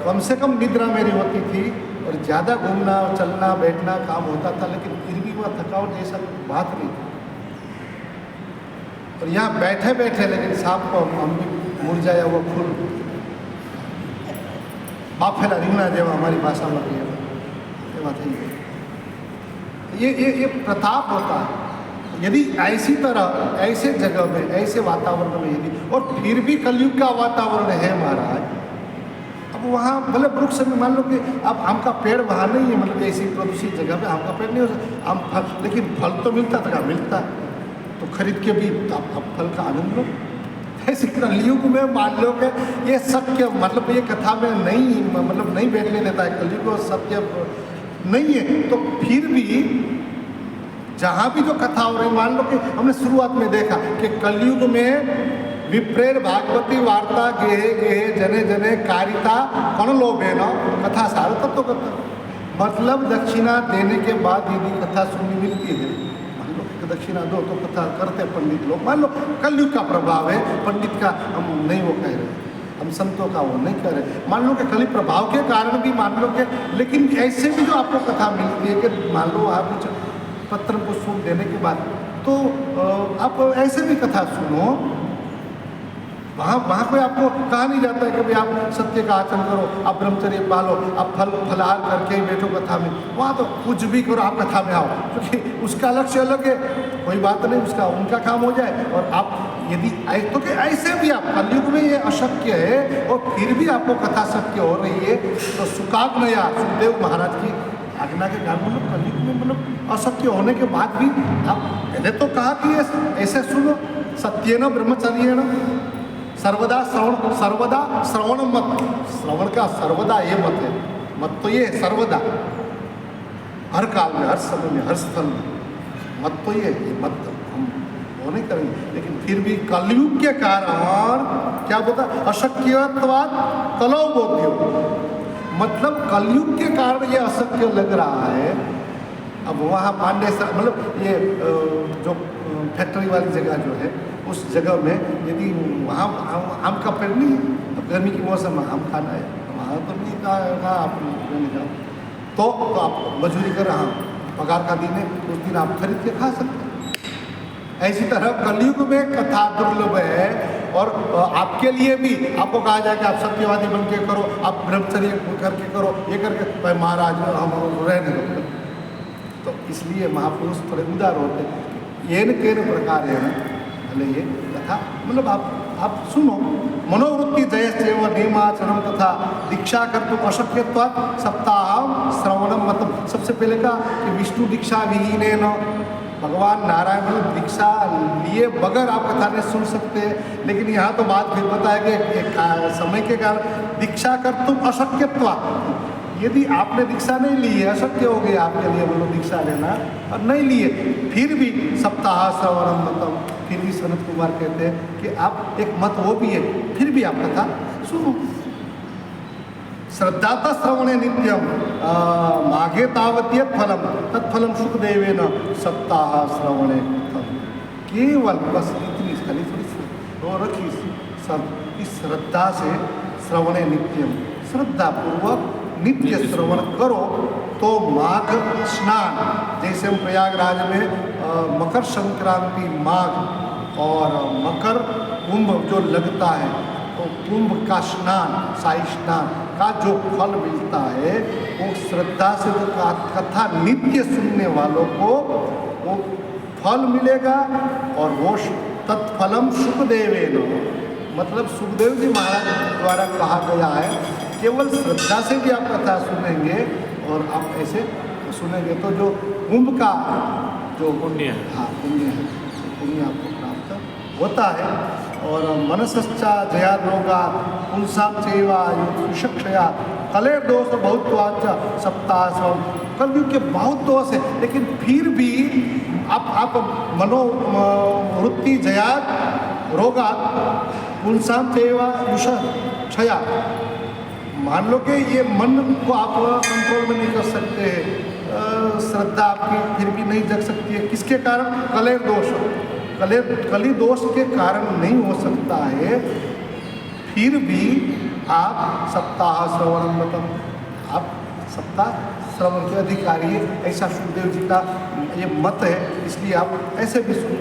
कम से कम निद्रा मेरी होती थी और ज़्यादा घूमना चलना बैठना काम होता था, लेकिन फिर भी वह थकावट जैसा बात नहीं थी। और यहाँ बैठे बैठे लेकिन सांप को हम भी मुरझा या वो फूल बाफेला રીંગણા જેવા हमारी भाषा में कहिए ये बात है। ये प्रताप होता है यदि ऐसी तरह ऐसे जगह में ऐसे वातावरण में यदि और फिर भी कलयुग का वातावरण है महाराज। अब वहाँ मतलब वृक्ष में मान लो कि अब आम का पेड़ वहाँ नहीं है, मतलब ऐसी प्रदूषित जगह पे आम का पेड़ नहीं हो सकता, आम फल लेकिन फल तो मिलता था, मिलता तो खरीद के भी आप फल का आनंद लो। ऐसे कलयुग में मान लो कि ये सत्य मतलब ये कथा में नहीं मतलब नहीं बैठने देता है, कलयुग में सत्य नहीं है। तो फिर भी जहाँ भी जो कथा हो रही, मान लो कि हमने शुरुआत में देखा कि कलयुग में विप्रेर भागवती वार्ता गेहे गेहे जने जने कारिता कौन लोभे न कथा सार तत्व कथा, मतलब दक्षिणा देने के बाद यदि कथा सुननी मिलती है, मान लो कि दक्षिणा दो तो कथा करते पंडित लोग, मान लो कलयुग का प्रभाव है, पंडित का हम नहीं वो कह रहे, हम संतों का वो नहीं कह रहे, मान लो कि कली प्रभाव के कारण भी मान लो कि, लेकिन ऐसे भी जो आपको कथा मिलती है कि मान लो आप कुछ पत्र पुष्प देने के बाद तो आप ऐसे भी कथा सुनो, वहाँ कोई आपको कहा नहीं जाता है कि भाई आप सत्य का आचरण करो, आप ब्रह्मचर्य पालो, आप फलाहार करके ही बैठो कथा में, वहाँ तो कुछ भी करो आप कथा में आओ, क्योंकि उसका लक्ष्य अलग है, कोई बात नहीं, उसका उनका काम हो जाए। और आप यदि तो कि ऐसे भी आप कलयुग में ये अशक्य है और फिर भी आपको कथा सत्य हो रही है, तो सुकाग्नया सुखदेव महाराज की आज्ञा के कारण मतलब कलयुग में मतलब अशक्य होने के बाद भी आप पहले तो कहा कि ऐसे सुनो, सत्येन ब्रह्मचर्येण सर्वदा श्रवण मत, श्रवण का सर्वदा ये मत है, मत तो ये है सर्वदा, हर काल में, हर समय में, हर स्थल में, मत तो ये मत हम वो नहीं करेंगे। लेकिन फिर भी कलयुग के कारण क्या बोलता, अशक्यत्वात् कलौ बोध्यो, मतलब कलयुग के कारण ये अशक्य लग रहा है। अब वहाँ पांडे मतलब ये जो फैक्ट्री वाली जगह जो है उस जगह में यदि वहाँ आम का पेड़ नहीं है, अब गर्मी की मौसम में आम खाना है, वहाँ तो नहीं कहा आप नहीं खाओ, तो आप मजदूरी कर रहा पगार का दिन है, उस दिन आप खरीद के खा सकते हैं। ऐसी तरह कलयुग में कथा दुर्लभ है और आपके लिए भी आपको कहा जाए कि आप सत्यवादी बन के करो, आप ब्रह्मचर्य करके करो, ये करके भाई महाराज हम रहने दो। तो इसलिए महापुरुष थोड़े उदार होते हैं, येन केन प्रकार है भले ये कथा मतलब आप सुनो, मनोवृत्ति जयस्व नियमाचरण तथा दीक्षा कर तुम अशक्यत्वात् सप्ताह श्रवणम मतलब सबसे पहले कहा कि विष्णु दीक्षा विहीन न, भगवान नारायण मतलब दीक्षा लिए बगैर आप कथा नहीं सुन सकते। लेकिन यहाँ तो बात फिर बताया कि समय के कारण दीक्षा कर तुम अशक्यत्वात्, यदि आपने दीक्षा नहीं ली है, अशक्य हो गया आपके लिए बोलो दीक्षा लेना और नहीं लिए, फिर भी सप्ताह श्रवणम मतलब, फिर भी सनत कुमार कहते हैं कि आप एक मत वो भी है, फिर भी आप कथा सुनो। श्रद्धाता श्रवणे नित्यम माघे तावत्यत फलम तत्फलम सुखदेवेन सप्ताह श्रवणे फलम, केवल बस इतनी खाली थोड़ी रखी सब इस श्रद्धा से श्रवणे नित्यम, श्रद्धा पूर्वक नित्य श्रवण करो तो माघ स्नान, जैसे हम प्रयागराज में मकर संक्रांति माघ और मकर कुंभ जो लगता है, तो कुंभ का स्नान, शाही स्नान का जो फल मिलता है वो श्रद्धा से जो कथा नित्य सुनने वालों को वो फल मिलेगा। और वो तत्फलम सुखदेवेन, मतलब सुखदेव जी महाराज द्वारा कहा गया है केवल श्रद्धा से भी आप कथा सुनेंगे और आप ऐसे सुनेंगे तो जो कुंभ का जो पुण्य है, हाँ पुण्य है, पुण्य आपको प्राप्त होता है। और मनसश्चा जया रोगा पुंसाम चैवा विषक्षया कलेर दोष बहुत सप्ताह श्रवण, कलयुग के बहुत दोष है, लेकिन फिर भी आप मनोवृत्ति जया रोगा पुंसाम चैवा विषक्षया, मान लो कि ये मन को आप कंट्रोल में नहीं कर सकते, श्रद्धा आपकी फिर भी नहीं जग सकती है, किसके कारण, कलेर दोष, कली दोष के कारण नहीं हो सकता है, फिर भी आप सप्ताह श्रवण मतलब आप सप्ताह श्रवण के अधिकारी है, ऐसा सुखदेव जी का ये मत है, इसलिए आप ऐसे भी सुनो।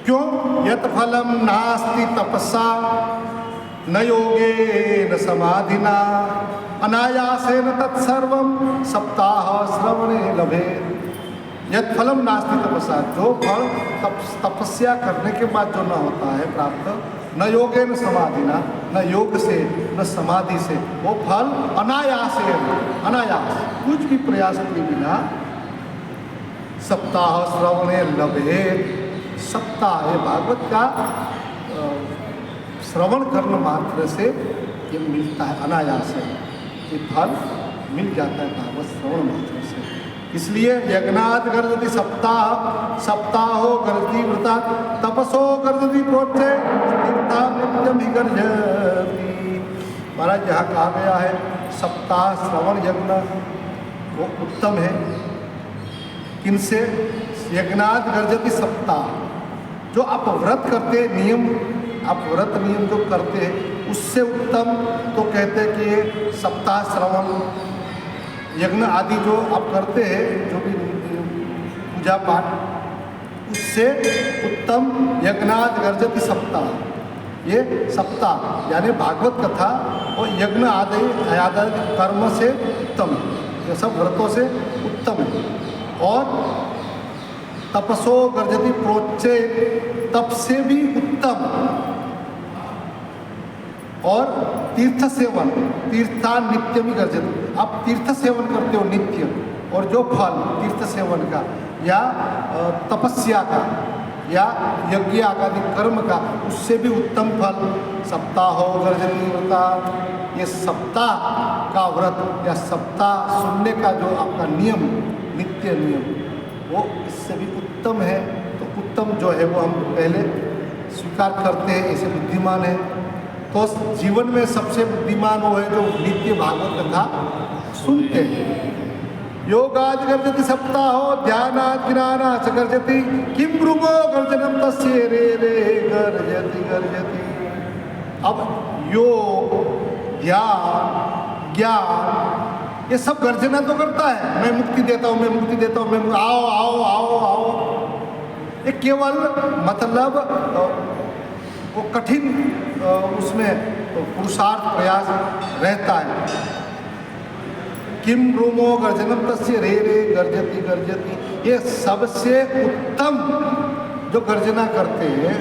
क्यों? यत् फलम नास्ति तपसा न योगेन समाधिना अनायासेन तत्सर्वं सप्ताह श्रवणे लभेत। यत् फलम नास्ति तपसा, जो फल तपस्या करने के बाद जो न होता है प्राप्त, न योगेन समाधिना, न योग से न समाधि से, वो फल अनायासेन, अनायास कुछ भी प्रयास के बिना सप्ताह श्रवणे लभेत। सप्ताह है भागवत का श्रवण करने मात्र से ये मिलता है, अनायास है ये फल मिल जाता है भागवत श्रवण मात्र से। इसलिए यज्ञात गर्जति सप्ताह, सप्ताहो गर्जति व्रता, तपसो गर्जति प्रोच्चे, तीर्था नित्यम ही गर्जति। महाराज यहाँ कहा गया है सप्ताह श्रवण यज्ञ वो उत्तम है। किनसे? यज्ञात गर्जति सप्ताह, जो आप व्रत करते नियम, आप व्रत नियम जो करते हैं उससे उत्तम तो कहते हैं कि ये सप्ताह श्रवण यज्ञ आदि जो आप करते हैं, जो भी पूजा पाठ, उससे उत्तम यज्ञात गर्जति सप्ताह। ये सप्ताह यानी भागवत कथा और यज्ञ आदि कर्म से उत्तम है, ये सब व्रतों से उत्तम है। और तपसो गर्जति प्रोच्चे, तप से भी उत्तम। और तीर्थ सेवन, तीर्था नित्यम गर्जति, आप तीर्थ सेवन करते हो नित्य, और जो फल तीर्थ सेवन का या तपस्या का या यज्ञ आदि कर्म का, उससे भी उत्तम फल सप्ताह गर्जति व्रता। ये सप्ताह का व्रत या सप्ताह सुनने का जो आपका नियम, नित्य नियम, वो इससे भी उत्तम है। तो उत्तम जो है वो हम पहले स्वीकार करते हैं, ऐसे बुद्धिमान है। तो जीवन में सबसे बुद्धिमान वो है जो नित्य भागवत कथा सुनते हैं। योगाद गर्जति सप्ताहो ध्यानाद ज्ञानाच गर्जति, किम ब्रुवो गर्जनम तस्य रे रे गर्जति गर्जति। अब योग, ध्यान, ज्ञान, ये सब गर्जना तो करता है, मैं मुक्ति देता हूँ, मैं मुक्ति देता हूँ, मैं आओ आओ आओ आओ। ये केवल मतलब वो कठिन उसमें पुरुषार्थ प्रयास रहता है। किम ब्रूमो गर्जनम तस्य रे रे गर्जति गर्जति। ये सबसे उत्तम जो गर्जना करते हैं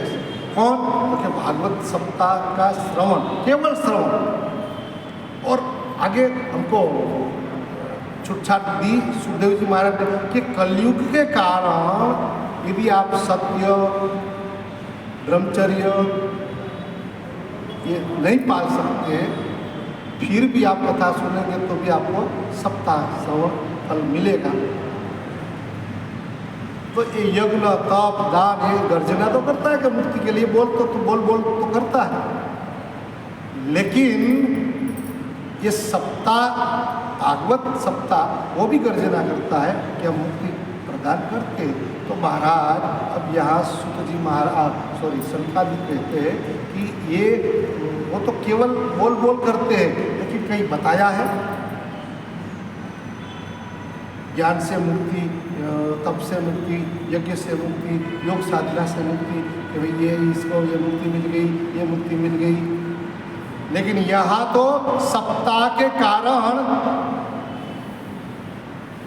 कौन? क्योंकि भागवत सप्ताह का श्रवण, केवल श्रवण। और आगे हमको छूटछाट दी सुखदेव जी महाराज ने कि कलयुग के कारण यदि आप सत्य, ब्रह्मचर्य ये नहीं पाल सकते, फिर भी आप कथा सुनेंगे तो भी आपको सप्ताह श्रवण फल मिलेगा। तो ये यज्ञ, तप, दान, ये गर्जना तो करता है कि मुक्ति के लिए बोल बोल तो करता है, लेकिन ये सप्ताह, भागवत सप्ताह, वो भी गर्जना करता है कि हम मुक्ति प्रदान करते हैं। तो महाराज अब यहाँ सुत जी महाराज शंकादि कहते हैं कि ये वो तो केवल बोल करते हैं, लेकिन कहीं बताया है ज्ञान से मुक्ति, तप से मुक्ति, यज्ञ से मुक्ति, योग साधना से मुक्ति, कि भाई ये इसको ये मुक्ति मिल गई, ये मुक्ति मिल गई। लेकिन यहाँ तो सप्ताह के कारण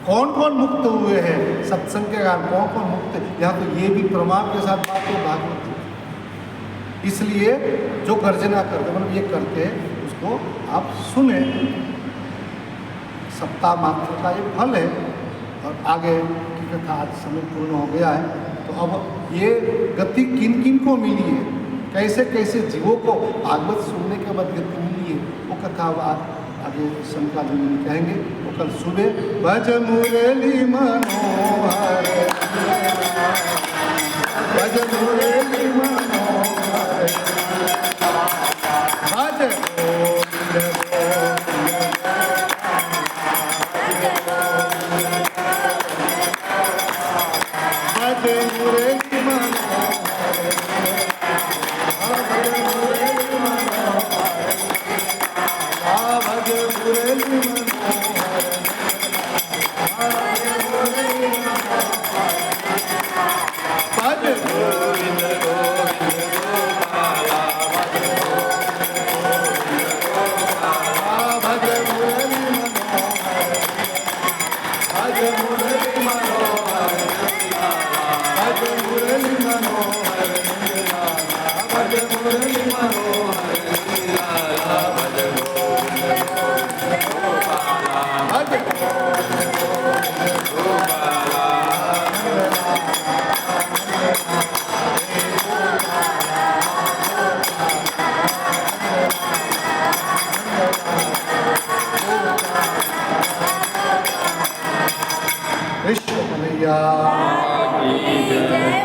कौन कौन मुक्त हुए हैं, सत्संग के कारण कौन कौन मुक्त, यहाँ तो ये भी प्रमाण के साथ बात है भागवत। इसलिए जो गर्जना करते मतलब ये करते हैं उसको आप सुने, सप्ताह मात्र का ये फल है। और आगे की कथा आज समय पूर्ण हो गया है, तो अब ये गति किन किन को मिली है, कैसे कैसे जीवों को भागवत सुनने के बाद गति मिली है, वो कथा आगे शंकादि मुनि कहेंगे। वो कल सुबह भज मुरली मनोहर, भज मुरली मनोहर, भज मुरली मनोहर, भज गोविंद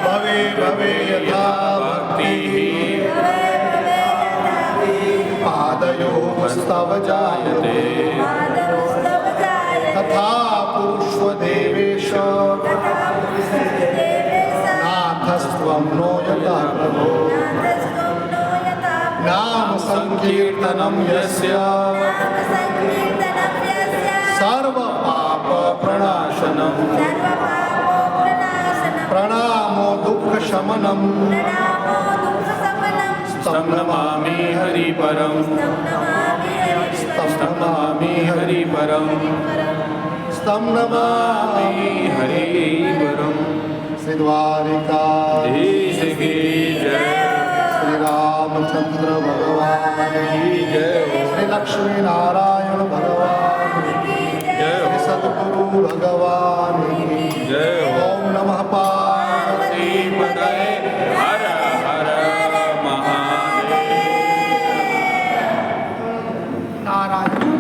भवे भवे यथा भक्तिः पादयोस्तव जायते तथा पुरुषदेवेश नाथस्त्वं नो यथा प्रभो नाम संकीर्तनं यस्य सर्व पाप प्रणाशनम् प्रणामो दुःख शमनम् तं नमामि हरिपरं तं नमामि हरिपरं तं नमामि हरिपरं श्री द्वारिकाधीश की जय श्री रामचंद्र भगवान की जय हो श्री लक्ष्मी नारायण भगवान जय श्री हो सद्गुरु भगवान की जय हो ओम नमः पार्वती पतये हर हर महादेव नारायण